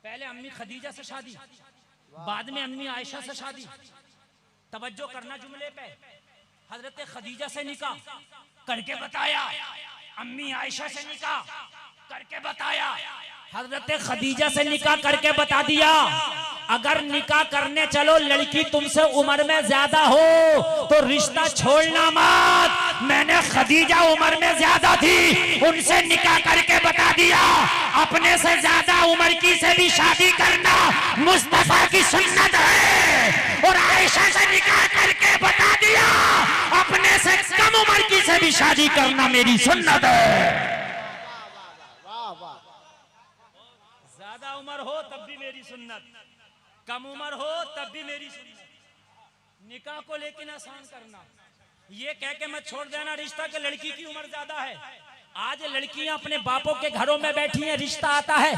पहले अम्मी खदीजा से शादी, बाद में अम्मी आयशा से शादी। तवज्जो करना जुमले पे। हजरत खदीजा से निकाह करके बताया, अम्मी आयशा से निकाह करके बताया, हजरत खदीजा से निकाह करके बता दिया, अगर निकाह करने चलो लड़की तुमसे उम्र में ज्यादा हो तो रिश्ता छोड़ना मत। मैंने खदीजा उम्र में ज्यादा थी, उनसे निकाह करके बता दिया अपने से ज्यादा उम्र की से भी शादी करना मुस्तफा की सुन्नत है। और आयशा से निकाह करके बता दिया अपने से कम उम्र की से भी शादी करना मेरी सुन्नत है। वाह वाह, ज्यादा उम्र हो तब भी मेरी सुन्नत, कम उम्र हो तब भी मेरी सुन्नत। निकाह को लेकिन आसान करना, ये कह के मत छोड़ देना रिश्ता कि लड़की की उम्र ज्यादा है। आज लड़कियां अपने बापों के घरों में बैठी हैं, रिश्ता आता है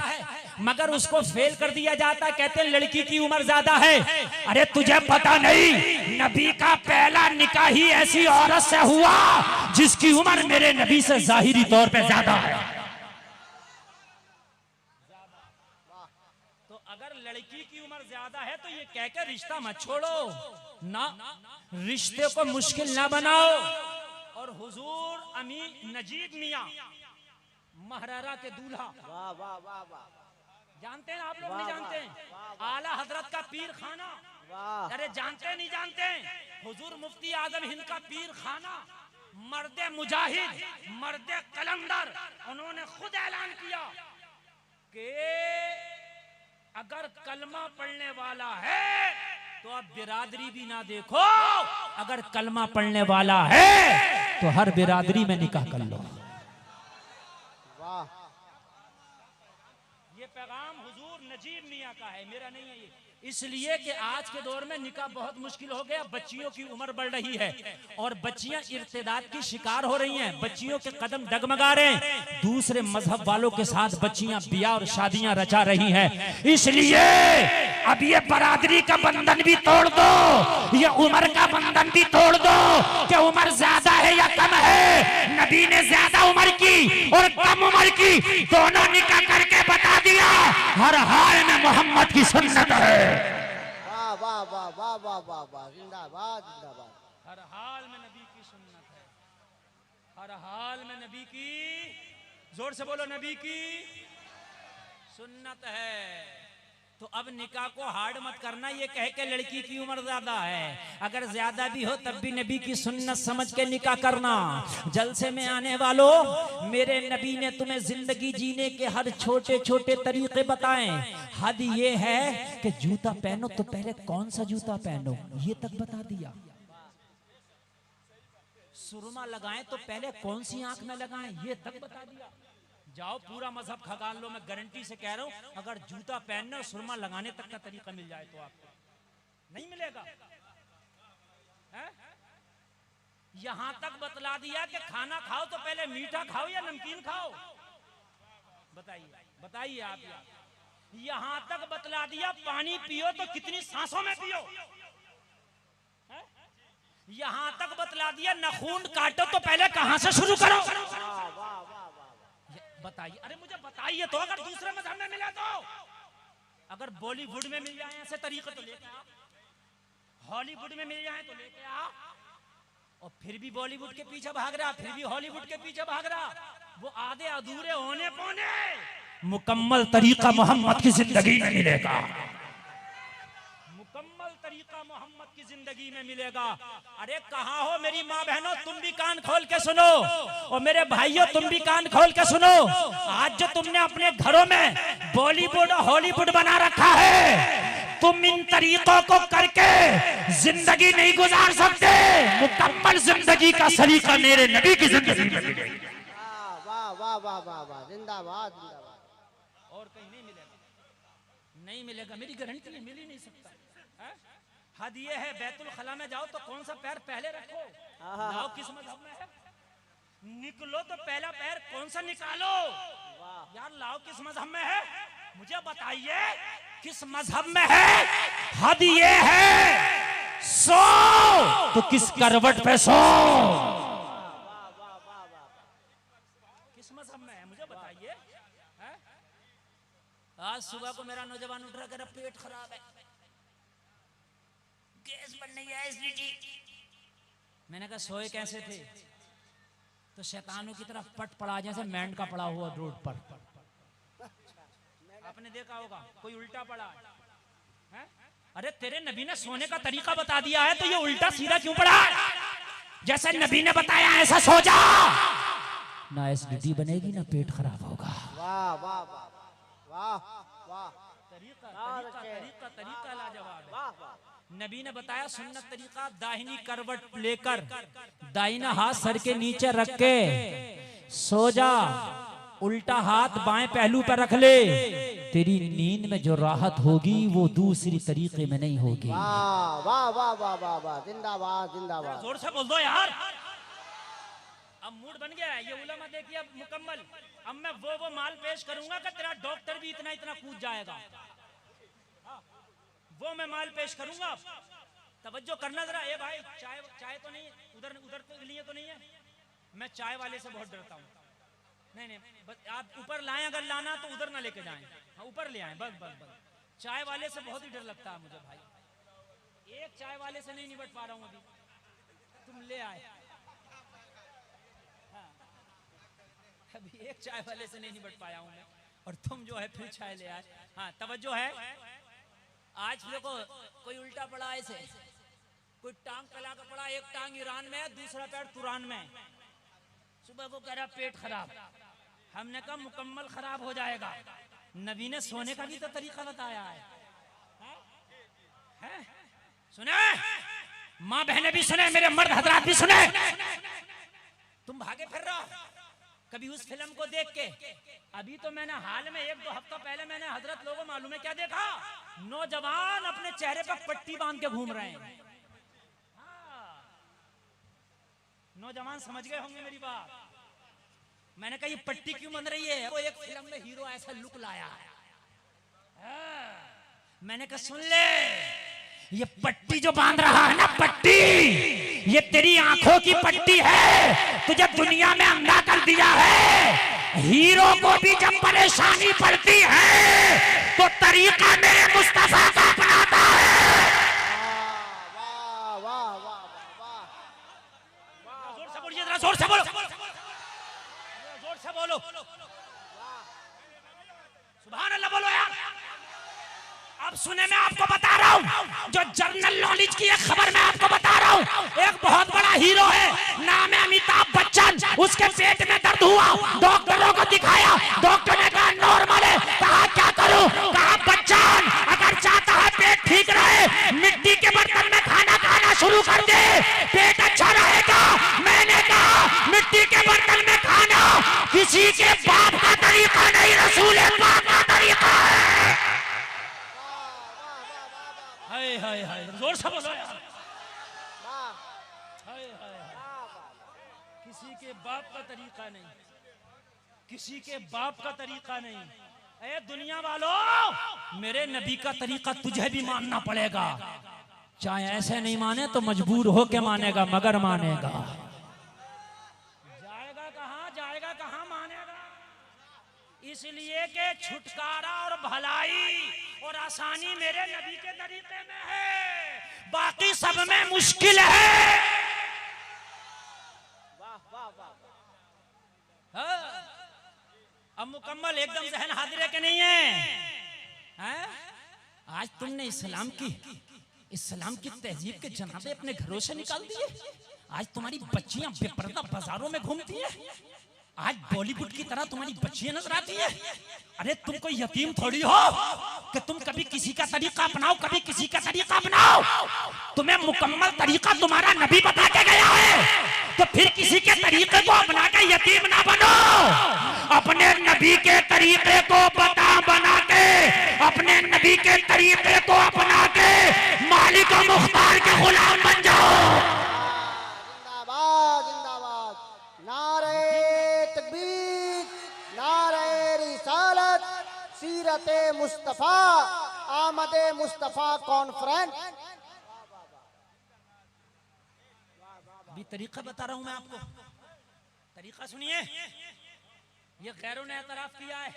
मगर उसको फेल कर दिया जाता है, कहते हैं लड़की की उम्र ज्यादा है। अरे तुझे पता नहीं, नबी का पहला निकाह ही ऐसी औरत से हुआ जिसकी उम्र मेरे नबी से जाहिरी तौर पे ज्यादा है। तो अगर लड़की की उम्र ज्यादा है तो ये कहकर रिश्ता मत छोड़ो ना, रिश्ते को मुश्किल ना बनाओ। और हुजूर अमीर नजीब मियां महरारा के दूल्हा, वाह वाह वाह वाह, जानते हैं आप लोग? नहीं जानते हैं? आला हजरत का पीर खाना, वाह अरे जानते नहीं जानते हैं? हुजूर मुफ्ती आजम हिंद का पीर खाना, मर्दे मुजाहिद, मर्दे कलंदर, उन्होंने खुद ऐलान किया कि अगर कलमा पढ़ने वाला है तो आप बिरादरी भी ना देखो, अगर कलमा पढ़ने वाला है तो हर बिरादरी में निकाह कर लो। वाह, ये पैगाम हुजूर नजीब मियां का है, मेरा नहीं है ये। इसलिए कि आज के दौर में निकाह बहुत मुश्किल हो गया, बच्चियों की उम्र बढ़ रही है और बच्चियां इर्तिदाद की शिकार हो रही हैं, बच्चियों के कदम डगमगा रहे हैं, दूसरे मजहब वालों के साथ बच्चियां ब्याह और शादियां रचा रही हैं। इसलिए अब ये बरादरी का बंधन भी तोड़ दो, ये उम्र का बंधन भी तोड़ दो कि उम्र ज्यादा है या कम है। नबी ने ज्यादा उम्र की और कम उम्र की दोनों निकाह करके बता दिया, हर हाल में मोहम्मद की सुन्नत है। वाह वाह वाह वाह वाह वाह वाह, जिंदाबाद जिंदाबाद। हर हाल में नबी की सुन्नत है, हर हाल में नबी की, जोर से बोलो, नबी की सुन्नत है। तो अब निकाह को हार्ड मत करना ये कह के लड़की की उम्र ज्यादा है, अगर ज्यादा भी हो तब भी नबी की सुन्नत समझ के निकाह करना। जलसे में आने वालों, मेरे नबी ने तुम्हें जिंदगी जीने के हर छोटे छोटे तरीके बताए। हद ये है कि जूता पहनो तो पहले कौन सा जूता पहनो ये तक बता दिया, सुरमा लगाएं तो पहले कौन सी आंख में लगाएं ये तक बता दिया। जाओ पूरा मजहब खगान लो, मैं गारंटी से कह रहा हूं, अगर जूता पहनने और सुरमा लगाने तक का तरीका मिल जाए तो आपको नहीं मिलेगा। यहां तक बतला दिया कि खाना खाओ तो पहले मीठा खाओ या नमकीन खाओ, बताइए बताइए आप। यहां तक बतला दिया पानी पियो तो कितनी सांसों में पियो, यहां तक बतला दिया नाखून काटो तो पहले कहां से शुरू करो, बताइए। अरे मुझे बताइए तो, अगर दूसरे मजहब में मिला तो, अगर बॉलीवुड में मिल जाए ऐसे तरीके तो लेके आ, हॉलीवुड में मिल जाए तो लेके आ, और फिर भी बॉलीवुड के पीछे भाग रहा, फिर भी हॉलीवुड के पीछे भाग रहा, वो आधे अधूरे होने पौने मुकम्मल तरीका मोहम्मद की जिंदगी में मिलेगा, मुकम्मल तरीका मोहम्मद की जिंदगी में मिलेगा। अरे कहाँ हो मेरी माँ बहनों, तुम भी कान खोल के सुनो, और मेरे भाइयों तुम भी कान खोल के सुनो। आज जो तुमने अपने घरों में बॉलीवुड और हॉलीवुड बना रखा है, तुम इन तरीकों को करके जिंदगी नहीं गुजार सकते। मुकम्मल जिंदगी का सलीका मेरे नबी की जिंदगी में मिलेगा। वाह वाह वाह वाह वाह, जिंदाबाद जिंदाबाद। और कहीं नहीं मिलेगा, नहीं मिलेगा, मेरी गारंटी है, मिल ही नहीं सकता। हद ये है, बैतुल खला में जाओ तो कौन सा पैर पहले रखो, लाओ किस मजहब में है, निकलो तो पहला पैर कौन सा निकालो, यार लाओ किस मजहब में है, मुझे बताइए किस मजहब में है। हद ये है, सो तो किस करवट पे सो, किस मजहब में है मुझे बताइए। आज सुबह को मेरा नौजवान उठ रहा, मेरा पेट खराब है, गैस बन नहीं है, एसिडिटी। मैंने कहा सोए कैसे थे, तो शैतानों की तरफ पट पड़ा जैसे मेंढक का पड़ा हुआ रोड पर, आपने देखा होगा कोई उल्टा पड़ा, अरे तेरे नबी ने सोने का तरीका बता दिया है तो ये उल्टा सीधा क्यों पड़ा? जैसे नबी ने बताया ऐसा सो जा, ना एसिडिटी बनेगी ना पेट खराब होगा। वाह वाह वाह वाह वाह, तरीका लाजवाब है। वाह वाह। नबी ने बताया सुन्नत तरीका, दाहिनी करवट लेकर दाहिना हाथ सर के नीचे रख के सो जा, उल्टा हाथ बाएं पहलू पर रख ले, तेरी नींद में जो राहत होगी वो दूसरी तरीके में नहीं होगी। वाह वाह वाह वाह वाह वाह, जिंदाबाद जिंदाबाद। जोर से बोल दो यार। अब मूड बन गया है, ये उलमा देखिए अब मुकम्मल। अब मैं वो माल पेश करूंगा कि तेरा डॉक्टर भी इतना इतना कूद जाएगा। वो मैं माल पेश करूंगा। तवज्जो करना जरा। ए भाई चाय तो नहीं, उधर उधर के लिए तो नहीं है। मैं चाय वाले से बहुत डरता हूँ। नहीं आप ऊपर लाएं, अगर लाना तो उधर ना लेके जाएं, हाँ ऊपर ले आए। बस चाय वाले से बहुत ही डर लगता है मुझे भाई। एक चाय वाले से नहीं निपट पा रहा हूँ अभी, तुम ले आए। हाँ, अभी एक चाय वाले से नहीं निपट पाया हूँ मैं, और तुम जो है फिर चाय ले आए। हाँ तवज्जो है। आज देखो कोई उल्टा पड़ा ऐसे, कोई टांग फैला कर पड़ा, एक टांग ईरान में है, दूसरा पैर तुरान में। सुबह को कह रहा पेट खराब। हमने कहा मुकम्मल खराब हो जाएगा। नबी ने सोने का भी तो तरीका बताया है? सुने माँ बहने भी सुने, मेरे मर्द हजरात भी सुने। तुम भागे फिर रहो कभी उस फिल्म को देख के। अभी तो मैंने हाल में 1-2 हफ्ता पहले मैंने हजरत लोगों मालूम है क्या देखा? नौजवान अपने चेहरे पर पट्टी बांध के घूम रहे हैं। नौजवान समझ गए होंगे मेरी बात। मैंने कहा ये पट्टी क्यों बंध रही है? वो एक फिल्म में हीरो ऐसा लुक लाया है। मैंने कहा सुन ले, ये पट्टी जो बांध रहा है ना, पट्टी ये तेरी आंखों की पट्टी है। तुझे दुनिया में अंधा कर दिया है। हीरो को भी जब परेशानी पड़ती है तो तरीका मेरे मुस्तफा का अपनाता है। वाह वाह वाह वाह वाह। जोर से बोलिए, जरा जोर से बोलो, जोर से बोलो, सुभान अल्लाह बोलो यार। अब सुने, मैं आपको बता रहा हूँ जो जनरल नॉलेज की एक खबर मैं आपको बता रहा हूँ। एक बहुत बड़ा हीरो है, नाम है अमिताभ बच्चन। उसके पेट में दर्द हुआ, डॉक्टरों को दिखाया, डॉक्टर ने कहा नॉर्मल है। कहा क्या करूं? कहा बच्चन अगर चाहता है पेट ठीक रहे, मिट्टी के बर्तन में खाना खाना शुरू कर दे, पेट अच्छा रहेगा। मैंने कहा मिट्टी के बर्तन में खाना किसी के बाप का तरीका नहीं, रसूल पाक का तरीका है। हाय हाय हाय, जोर से बोलो यार। हाय हाय हाय, किसी के बाप का तरीका नहीं, किसी के बाप का तरीका नहीं। ए दुनिया वालों, मेरे नबी का तरीका तुझे भी मानना पड़ेगा। चाहे ऐसे नहीं माने तो मजबूर हो के मानेगा, मगर मानेगा। जाएगा कहाँ मानेगा। इसलिए कि छुटकारा और भलाई और आसानी मेरे नबी के तरीके में है, बाकी सब में मुश्किल है। वाह वाह वाह। हाँ? अब मुकम्मल एकदम जहन हाजिर है कि नहीं है? हाँ? आज तुमने इस्लाम की तहजीब के जनाबे अपने घरों से निकाल दिए। आज तुम्हारी बच्चियां बेपर्दा बाजारों में घूमती है। आज बॉलीवुड की तरह तुम्हारी बच्चियां नजर आती है। अरे तुम कोई यतीम थोड़ी हो कि तुम कभी किसी का तरीका अपनाओ, कभी किसी का तरीका अपनाओ। तुम्हें मुकम्मल तरीका तुम्हारा नबी बता के गया है, तो फिर किसी के तरीके को अपना के यतीम ना बनो। अपने नबी के तरीके को बना के, अपने नबी के तरीके को अपना के मालिक और मुख्तार के गुलाम बन जाओ। जिंदाबाद जिंदाबाद। नारे तकबीर, नारे रिसालत, सीरते मुस्तफा, आमदे मुस्तफा कॉन्फ्रेंस। अभी तरीका बता रहा हूं मैं आपको, तरीका सुनिए। ये गैरों ने एतराफ किया है,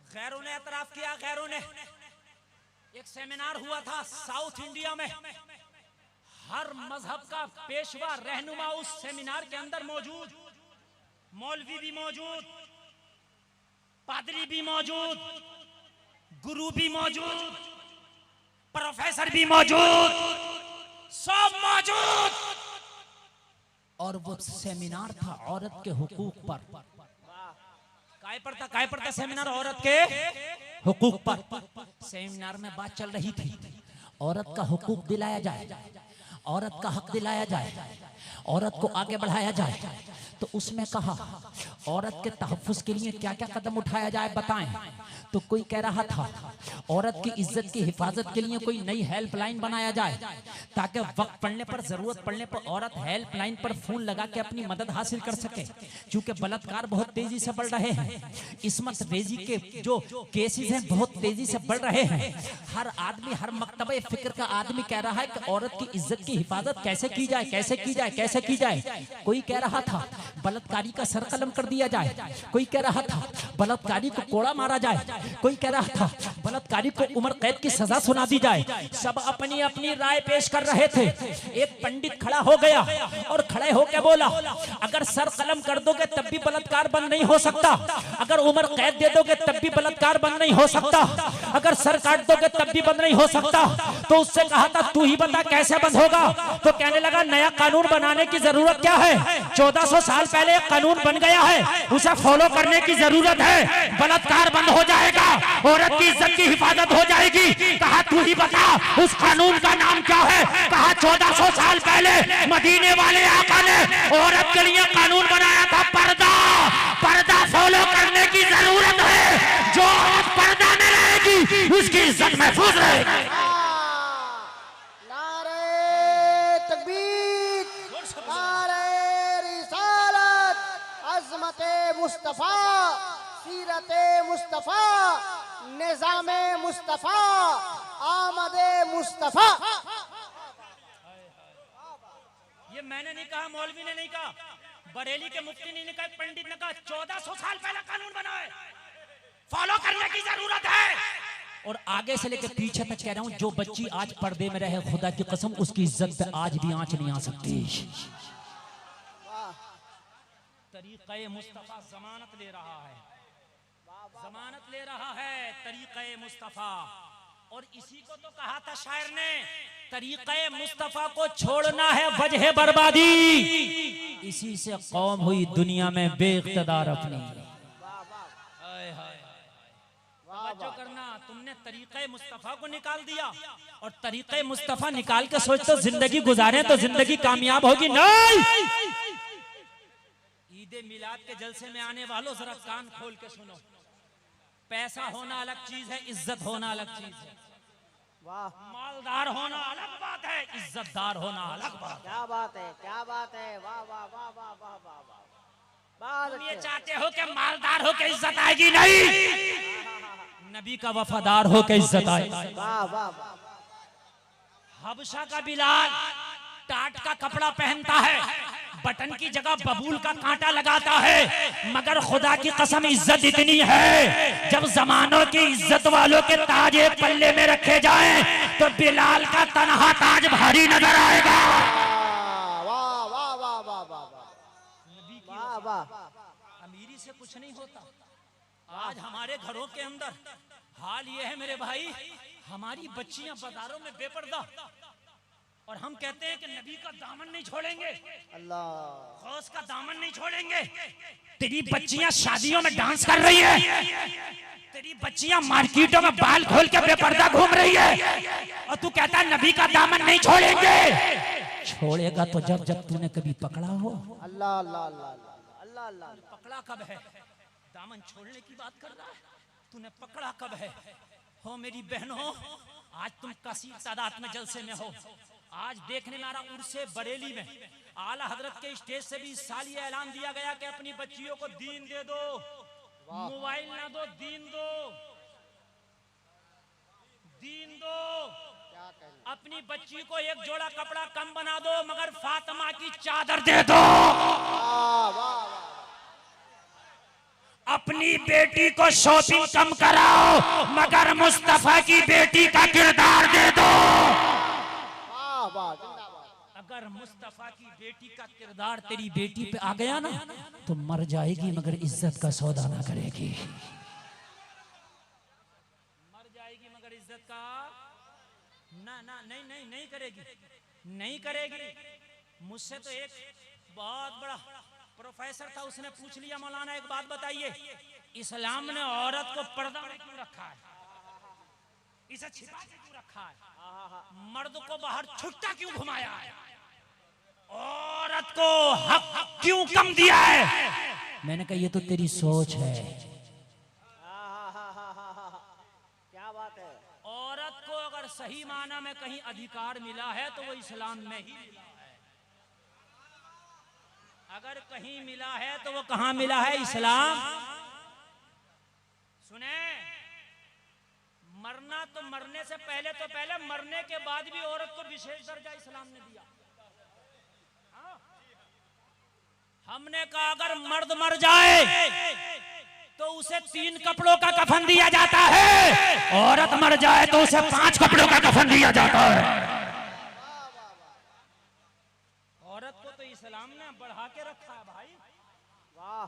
गैरों ने एतराफ किया। गैरों ने, एक सेमिनार हुआ था साउथ इंडिया में, हर मजहब का पेशवा रहनुमा उस सेमिनार के अंदर मौजूद, मौलवी भी मौजूद, पादरी भी मौजूद, गुरु भी मौजूद, प्रोफेसर भी मौजूद, सब मौजूद। और वो सेमिनार था औरत के हुकूक पर। काय पड़ता सेमिनार औरत के हुकूक पर। सेमिनार में बात चल रही थी, औरत का हुकूक दिलाया जाए, औरत का हक दिलाया जाए, औरत को आगे बढ़ाया जाए। तो उसमें कहा औरत के तहफ्फुज़ के लिए क्या क्या कदम उठाया जाए बताएं। तो कोई कह रहा था औरत की इज्जत की हिफाजत के लिए कोई नई हेल्पलाइन बनाया जाए, ताकि वक्त पड़ने पर, जरूरत पड़ने पर औरत हेल्पलाइन पर फोन लगा के अपनी मदद हासिल कर सके। क्योंकि बलात्कार बहुत तेजी से बढ़ रहे हैं, इस्मत रेजी के जो केसेस हैं बहुत तेजी से बढ़ रहे हैं। हर आदमी, हर मकतबे फिक्र का आदमी कह रहा है कि औरत की इज्जत की हिफाजत कैसे की जाए, कैसे की जाए, कैसे की जाए। कोई कह रहा था बलात्कारी का सर कलम कर दिया जाए, कोई कह रहा था बलात्कारी को कोड़ा मारा जाए, कोई कह रहा था बलात्कारी को उम्र कैद की सजा सुना दी जाए। सब अपनी अपनी राय पेश कर रहे थे। एक पंडित खड़ा हो गया और खड़े होकर बोला, अगर सर कलम कर दोगे तब भी बलात्कार बंद नहीं हो सकता, अगर उम्र कैद दे दोगे तब भी बलात्कार बंद नहीं हो सकता, अगर सर काट दोगे तब भी बंद नहीं हो सकता। तो उससे कहा था तू ही बता कैसे बंद होगा। तो कहने लगा नया कानून बनाने की जरूरत क्या है, 1400 साल पहले एक कानून बन गया है, उसे फॉलो करने की जरूरत है। बलात्कार बंद हो जाएगा, औरत की इज्जत की हिफाजत हो जाएगी। कहा तू ही बता उस कानून का नाम क्या है। कहा 1400 साल पहले मदीने वाले आका ने औरत के लिए कानून बनाया था पर्दा। पर्दा फॉलो करने की जरूरत है। जो औरत पर्दा में रहेगी उसकी इज्जत महफूज रहेगी। मुस्तफा, सीरते मुस्तफा, निज़ामे मुस्तफा, आमदे मुस्तफा। ये मैंने नहीं कहा, मौलवी ने नहीं कहा, बरेली के मुफ्ती ने नहीं कहा, पंडित ने कहा 1400 साल पहले कानून बना है, फॉलो करने की जरूरत है। और आगे से लेकर पीछे तक कह रहा हूं, जो बच्ची आज पर्दे में रहे खुदा की कसम उसकी इज्जत पे आज भी आंच नहीं आ सकती। तरीक़े मुस्तफ़ा जमानत ले रहा है, जमानत ले रहा है तरीक़े मुस्तफ़ा। और इसी को तो कहा था शायर ने, तरीक़े मुस्तफ़ा को छोड़ना है वजह बर्बादी, इसी से कौम हुई दुनिया में बेइख्तिदार अपनी। तवज्जो करना, तुमने तरीक़े मुस्तफ़ा को निकाल दिया और तरीक़े मुस्तफ़ा निकाल के सोचते जिंदगी गुजारे तो जिंदगी कामयाब होगी। नहीं, ईद मिलाद के जलसे में आने वालों जरा कान खोल के सुनो। पैसा होना अलग चीज है, इज्जत होना अलग चीज है। वाह, मालदार होना अलग बात है, इज्जतदार होना अलग बात है। क्या बात है, क्या बात है। वाह वाह वाह वाह वाह वाह वाह। तुम ये चाहते हो कि मालदार हो के इज्जत आएगी? नहीं, नबी का वफादार हो के इज्जत आएगी। वाह वाह। हबशा का बिलाल टाट का कपड़ा पहनता है, बटन की जगह बबूल का कांटा लगाता है, मगर खुदा की कसम इज्जत इतनी है जब जमानों की इज्जत वालों के ताज एक पल्ले में रखे जाएं तो बिलाल का तनहा ताज भारी नजर आएगा। वाह वाह वाह वाह वाह वाह वाह। अमीरी से कुछ नहीं होता। आज हमारे घरों के अंदर हाल ये है मेरे भाई, हमारी बच्चियां बाजारों में बेपर्दा, और हम कहते हैं कि नबी का दामन नहीं छोड़ेंगे, अल्लाह गौस का दामन नहीं छोड़ेंगे। तेरी बच्चियां शादियों में डांस कर रही है, तेरी बच्चियां मार्केटों में बाल खोल के बेपर्दा घूम रही है, और तू कहता है नबी का दामन नहीं छोड़ेंगे। छोड़ेगा तो जब जब तूने कभी पकड़ा हो। अल्लाह अल्लाह अल्लाह अल्लाह अल्लाह। पकड़ा कब है? दामन छोड़ने की बात कर रहा है, तूने पकड़ा कब है? हो मेरी बहनों, आज तुम कसीर तादाद में जलसे में हो। आज देखने में आ रहा उर्से बरेली में आला हजरत के स्टेज से भी इस साल ये ऐलान दिया गया कि अपनी बच्चियों को दीन दे दो, मोबाइल ना दो, दीन दो, दीन दो। अपनी बच्ची को एक जोड़ा कपड़ा कम बना दो मगर फातिमा की चादर दे दो। अपनी बेटी को शॉपिंग कम कराओ मगर मुस्तफा की बेटी का किरदार दे दो। अगर मुस्तफा की बेटी का किरदार तेरी बेटी पे आ गया ना तो मर जाएगी मगर इज्जत का सौदा ना करेगी, मर ना ना नहीं नहीं नहीं करेगी, नहीं करेगी। मुझसे तो एक बहुत बड़ा प्रोफेसर था, उसने पूछ लिया मौलाना एक बात बताइए, इस्लाम ने औरत को पर्दा में क्यों रखा है, इसे छिपा के क्यों रखा है, मर्द को बाहर छुट्टा क्यों घुमाया है, औरत को हक क्यों कम दिया है? मैंने कहा ये तो तेरी सोच है। क्या बात है। औरत को अगर सही माना में कहीं अधिकार मिला है तो वो इस्लाम में ही मिला है। अगर कहीं मिला है तो वो कहां मिला है? इस्लाम। सुने, मरना तो मरने से पहले तो पहले, मरने के बाद भी औरत को विशेष दर्जा इस्लाम ने दिया। हमने कहा अगर मर्द मर जाए तो उसे 3 कपड़ों का कफन दिया जाता है, औरत मर जाए तो उसे 5 कपड़ों का कफन दिया जाता है। औरत को तो इस्लाम ने बढ़ा के रखा है भाई, वाह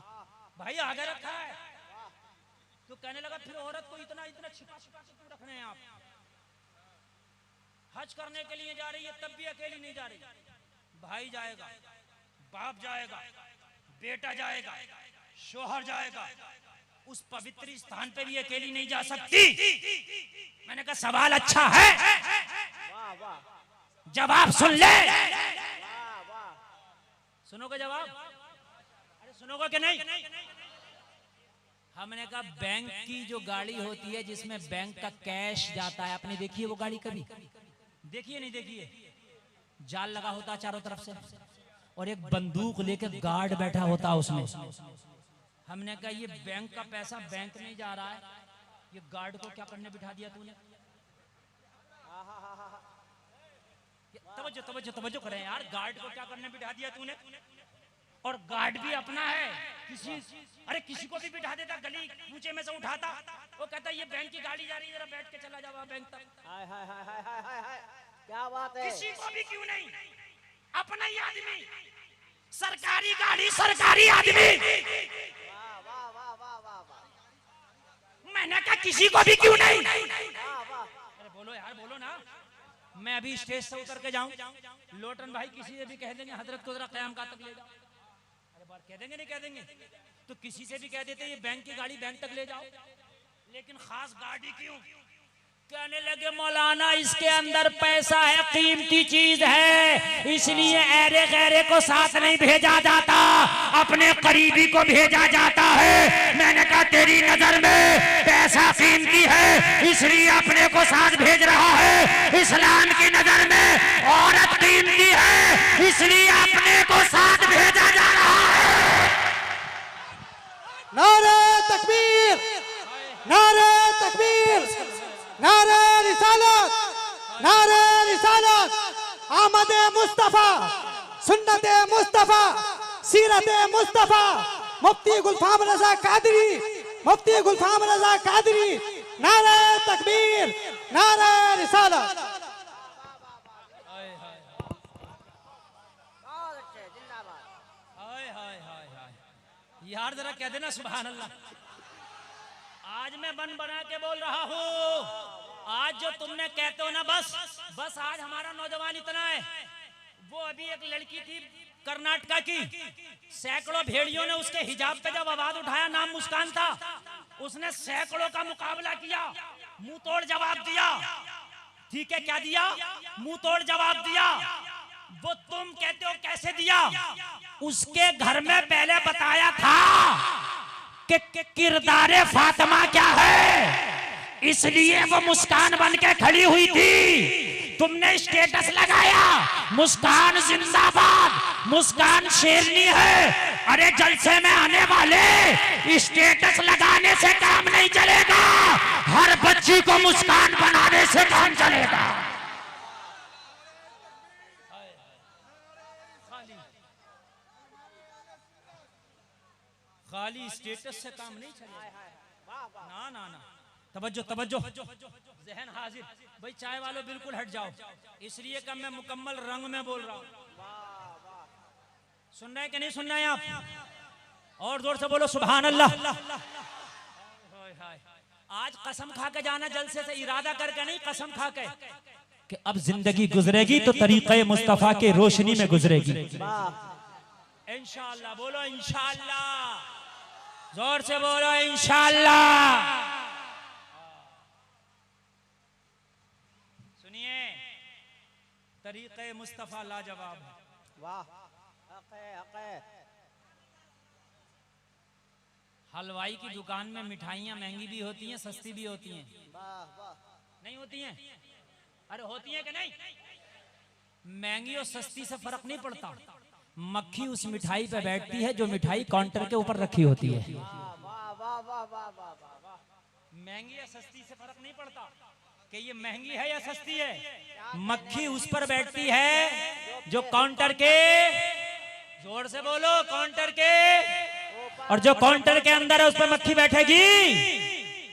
भाई आगे रखा है। तो कहने लगा फिर औरत को इतना इतना छिपा छिपा के क्यों रखने हैं आप? हज करने के लिए जा रही है तब भी अकेली नहीं जा रही, भाई जाएगा, बाप जाएगा, बेटा जाएगा, शोहर जाएगा, उस पवित्र स्थान पे भी अकेली नहीं जा सकती। मैंने कहा सवाल अच्छा है, वाह वाह जवाब सुन ले। वाह वाह। सुनोगे जवाब? अरे सुनोगे कि नहीं? हमने कहा बैंक की जो गाड़ी होती है जिसमें बैंक का कैश जाता है, आपने देखी है वो गाड़ी कभी? देखिए नहीं देखिए? जाल लगा होता है चारों तरफ से और एक बंदूक लेकर गार्ड बैठा होता है उसमें। हमने कहा ये बैंक का पैसा बैंक में जा रहा है, ये गार्ड को क्या करने बिठा दिया तूने? तवज्जो तवज्जो तवज्जो करें यार, गार्ड को क्या करने बिठा दिया तूने? और गार्ड भी अपना है, अरे किसी को भी बिठा देता, गली ऊंचे में से उठाता, वो कहता ये बैंक की गाड़ी जा रही है, जरा बैठ के चला जाओ बैंक तक। हाय हाय हाय हाय हाय हाय हाय। क्या बात है। किसी को भी क्यों नहीं, अपना ही आदमी, सरकारी गाड़ी, सरकारी आदमी। वाह वाह वाह वाह वाह वाह। मैंने कहा किसी को भी क्यों नहीं? वाह वाह। अरे बोलो यार, बोलो ना। मैं अभी स्टेज से उतर के जाऊं, लोटन भाई किसी से भी कह देंगे हजरत को जरा क़याम का तक ले जाओ, अरे बार कह देंगे नहीं कह देंगे? तो किसी से भी कह देते ये बैंक की गाड़ी बैंक तक ले जाओ, लेकिन खास गाड़ी क्यों? कहने लगे मौलाना इसके अंदर पैसा है, कीमती चीज है, इसलिए ऐरे गैरे को साथ नहीं भेजा जाता, अपने करीबी को भेजा जाता है। मैंने कहा तेरी नजर में पैसा कीमती है इसलिए अपने को साथ भेज रहा है, इस्लाम की नजर में औरत कीमती है इसलिए अपने को साथ भेजा जा रहा है। नारे तकबीर, नारे तकबीर, नारे रिसालत, नारे रिसालत। आमद मुस्तफा, सुन्नत मुस्तफा, सीरत मुस्तफा। मुफ्ती गुलफाम रजा कादरी, मुफ्ती गुलफाम रजा कादरी। नारे तकबीर, नारे रिसालत। यार जरा कह देना सुभान अल्लाह। आज मैं बन बना के बोल रहा हूँ, आज जो तुमने कहते हो ना बस बस, आज हमारा नौजवान इतना है। वो अभी एक लड़की थी कर्नाटका की, सैकड़ों भेड़ियों ने उसके हिजाब पे जब आवाज उठाया, नाम मुस्कान था, उसने सैकड़ों का मुकाबला किया, मुंह तोड़ जवाब दिया। ठीक है, क्या दिया? मुंह तोड़ जवाब दिया। वो तुम कहते हो कैसे दिया? उसके घर में पहले बताया था कि किरदारे फातिमा क्या है, इसलिए वो मुस्कान बन के खड़ी हुई थी। तुमने स्टेटस लगाया मुस्कान जिंदाबाद, मुस्कान शेरनी है। अरे जलसे में आने वाले स्टेटस लगाने से काम नहीं चलेगा, हर बच्ची को मुस्कान बनाने से काम चलेगा। खाली स्टेटस से काम नहीं चलेगा। ना ना ना, तवज्जो तवज्जो, जहन हाजिर। भाई चाय वालों बिल्कुल हट जाओ, इसलिए कि मैं मुकम्मल रंग में बोल रहा हूँ। सुन रहे हैं कि नहीं सुन रहे हैं आप? और जोर से बोलो सुभान अल्लाह। आज कसम खा के जाना जलसे से, इरादा करके नहीं, कसम खा के कि अब जिंदगी गुजरेगी तो तरीक़े मुस्तफ़ा के रोशनी में गुजरेगी। इंशाअल्लाह बोलो, इंशाअल्लाह, जोर से बोलो इंशाअल्लाह। सुनिए, तरीक़े मुस्तफ़ा लाजवाब है। वाह, हक है, हक है। हलवाई की दुकान में मिठाइयाँ महंगी भी होती हैं, सस्ती भी होती हैं। वाह वाह। नहीं होती हैं? अरे होती हैं कि नहीं? महंगी और सस्ती से फर्क नहीं पड़ता। मक्खी उस मिठाई पे बैठती है जो मिठाई काउंटर के ऊपर रखी होती है। वाह वाह वाह वाह वाह वाह। महंगी या सस्ती से फर्क नहीं पड़ता कि ये महंगी है या सस्ती है। मक्खी उस पर बैठती है जो काउंटर के, जोर से बोलो, काउंटर के, और जो काउंटर के अंदर है उस पर मक्खी बैठेगी।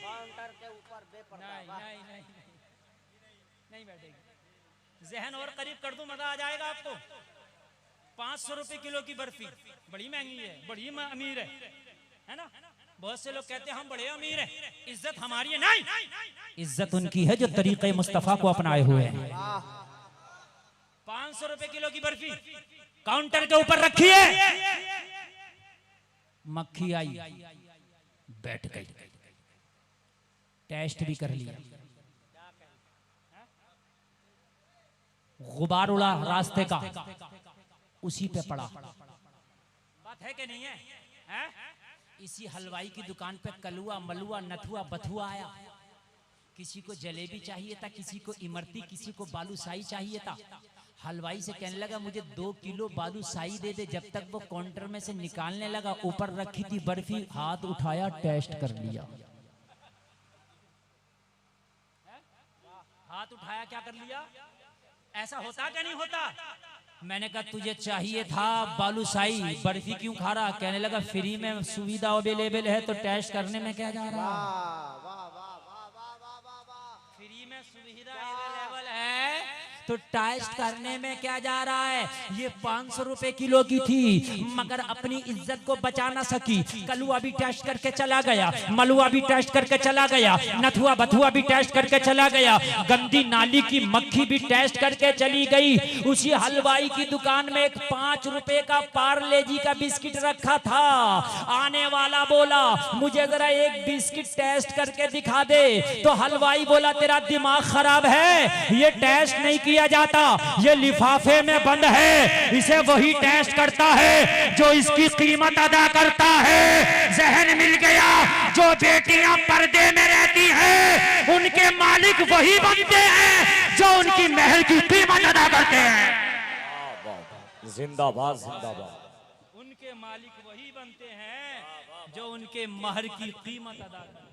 काउंटर के ऊपर बेपर्दा। नहीं बैठेगी। जहन और करीब कर दूं, मजा आ जाएगा आपको। 500 रुपए किलो की बर्फी, बड़ी महंगी है, बड़ी अमीर है ना। बहुत से लोग कहते हैं हम बड़े अमीर हैं, इज्जत हमारी है। नहीं, इज्जत उनकी है जो तरीक़े मुस्तफ़ा को अपनाए हुए हैं। 500 रुपए किलो की बर्फी काउंटर के ऊपर रखी है। मक्खी आई, बैठ गई, टेस्ट भी कर लिया, गुबार उड़ा रास्ते का, उसी पे पड़ा। बात है कि नहीं है? इसी हलवाई की दुकान पे कलुआ, मलुआ, नथुआ, बथुआ आया। किसी को जलेबी चाहिए था, किसी को इमरती, किसी को बालूशाही चाहिए था। हलवाई से कहने लगा मुझे 2 किलो बालूशाही दे दे। जब तक वो काउंटर में से निकालने लगा, ऊपर रखी थी बर्फी, हाथ उठाया, टेस्ट कर लिया। हाथ उठाया, क्या कर लिया? ऐसा होता क्या नहीं होता? मैंने कहा तुझे चाहिए था बालूशाही, बर्फी क्यों खा रहा? कहने लगा फ्री में सुविधा अवेलेबल है तो टेस्ट करने में क्या जा रहा? फ्री में सुविधा अवेलेबल है तो टेस्ट करने में क्या जा रहा है? ये 500 रुपए किलो की थी, मगर अपनी इज्जत को बचा ना सकी। कलुआ भी टेस्ट करके चला गया, मलुआ भी टेस्ट करके चला गया, नथुआ बथुआ भी टेस्ट करके चला गया, गंदी नाली की मक्खी भी टेस्ट करके चली गई। उसी हलवाई की दुकान में एक 5 रुपए का पार्ले जी का बिस्किट रखा था। आने वाला बोला मुझे जरा एक बिस्किट टेस्ट करके दिखा दे। तो हलवाई बोला तेरा दिमाग खराब है, ये टेस्ट नहीं किया जाता, ये लिफाफे में बंद है, इसे वही टेस्ट करता है जो इसकी कीमत अदा करता है। जहन मिल गया। जो बेटियां पर्दे में रहती हैं उनके मालिक वही बनते हैं जो उनकी महल की कीमत अदा करते हैं। जिंदाबाद, जिंदाबाद। उनके मालिक वही बनते हैं जो उनके महर की कीमत अदा करते हैं,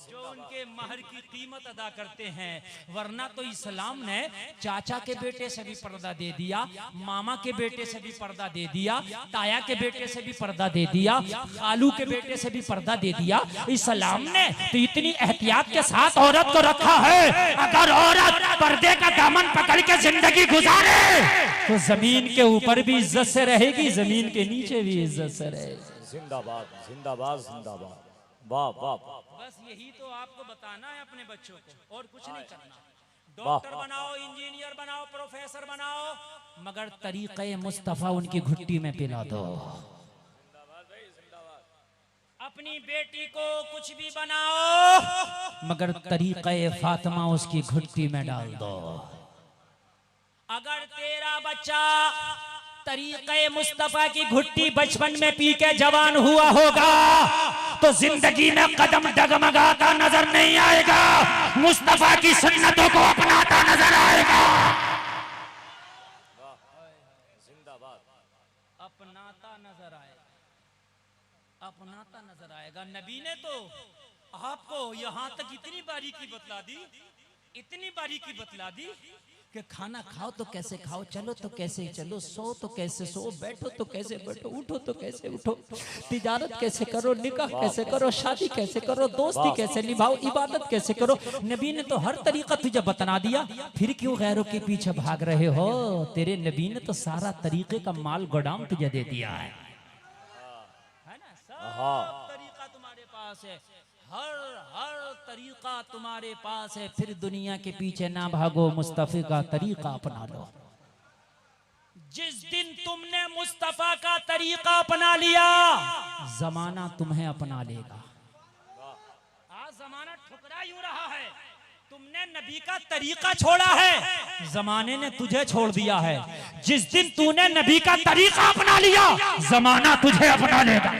जो उनके महर की कीमत अदा करते हैं। वरना तो इस्लाम ने चाचा के बेटे से भी पर्दा दे दिया, मामा के बेटे से भी पर्दा दे दिया, ताया के बेटे से भी पर्दा दे दिया, खालू के बेटे से भी पर्दा दे दिया। इस्लाम ने तो इतनी एहतियात के साथ औरत को रखा है। अगर औरत पर्दे का दामन पकड़ के जिंदगी गुजारे तो जमीन के ऊपर भी इज्जत से रहेगी, जमीन के नीचे भी इज्जत से रहेगी। जिंदाबाद, जिंदाबाद, जिंदाबाद। वाह वाह। बस यही तो आपको बताना है अपने बच्चों को, और कुछ नहीं करना। डॉक्टर बनाओ, इंजीनियर बनाओ, प्रोफेसर बनाओ, मगर तरीक़े मुस्तफ़ा उनकी घुट्टी में पिला दो। अपनी बेटी को कुछ भी बनाओ, मगर तरीक़े फातिमा उसकी घुट्टी में डाल दो। अगर तेरा बच्चा तरीक़े मुस्तफ़ा की घुट्टी बचपन में पी के जवान हुआ होगा तो जिंदगी में कदम डगमगाता नजर नहीं आएगा, मुस्तफ़ा की सुन्नतों को अपनाता नजर आएगा। जिंदाबाद। अपनाता नजर आएगा, अपनाता नजर आएगा। नबी ने तो आपको यहाँ तक इतनी बारीकी बतला दी, इतनी बारीकी बतला दी कि खाना खाओ तो कैसे खाओ, चलो तो कैसे चलो, सो तो कैसे सो, बैठो तो कैसे बैठो, उठो तो कैसे उठो, तिजारत कैसे करो, निकाह कैसे करो, शादी कैसे करो, दोस्ती कैसे निभाओ, इबादत कैसे करो। नबी ने तो हर तरीका तुझे बता दिया, फिर क्यों गैरों के पीछे भाग रहे हो? तेरे नबी ने तो सारा तरीके का माल गोदाम तुझे दे दिया है। है ना, सब हाँ। तरीका तुम्हारे पास है, हर तरीका तुम्हारे पास है। फिर दुनिया के पीछे ना भागो, मुस्तफा का तरीका अपना लो। जिस दिन तुमने मुस्तफा का तरीका अपना लिया, जमाना तुम्हें अपना लेगा। आज जमाना ठुकरा यूं रहा है, तुमने नबी का तरीका छोड़ा है, जमाने ने तुझे छोड़ दिया है। जिस दिन तूने नबी का तरीका अपना लिया, जमाना तुझे अपना लेगा।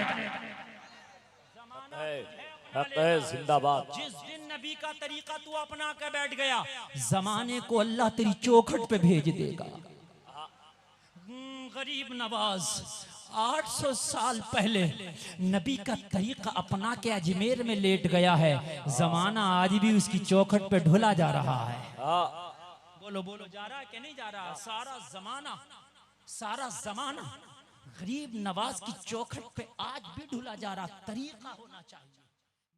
हक है जिंदाबाद। जिस दिन नबी का तरीका तू अपना के बैठ गया, जमाने को अल्लाह तेरी चौखट पे भेज देगा। गरीब नवाज 800 साल पहले नबी का तरीका अपना के अजमेर में लेट गया है, जमाना आज भी उसकी चौखट पे ढुला जा रहा है। बोलो बोलो, जा रहा है कि नहीं जा रहा? सारा जमाना गरीब नवाज की चौखट पे आज भी ढुला जा रहा। तरीका होना चाहिए।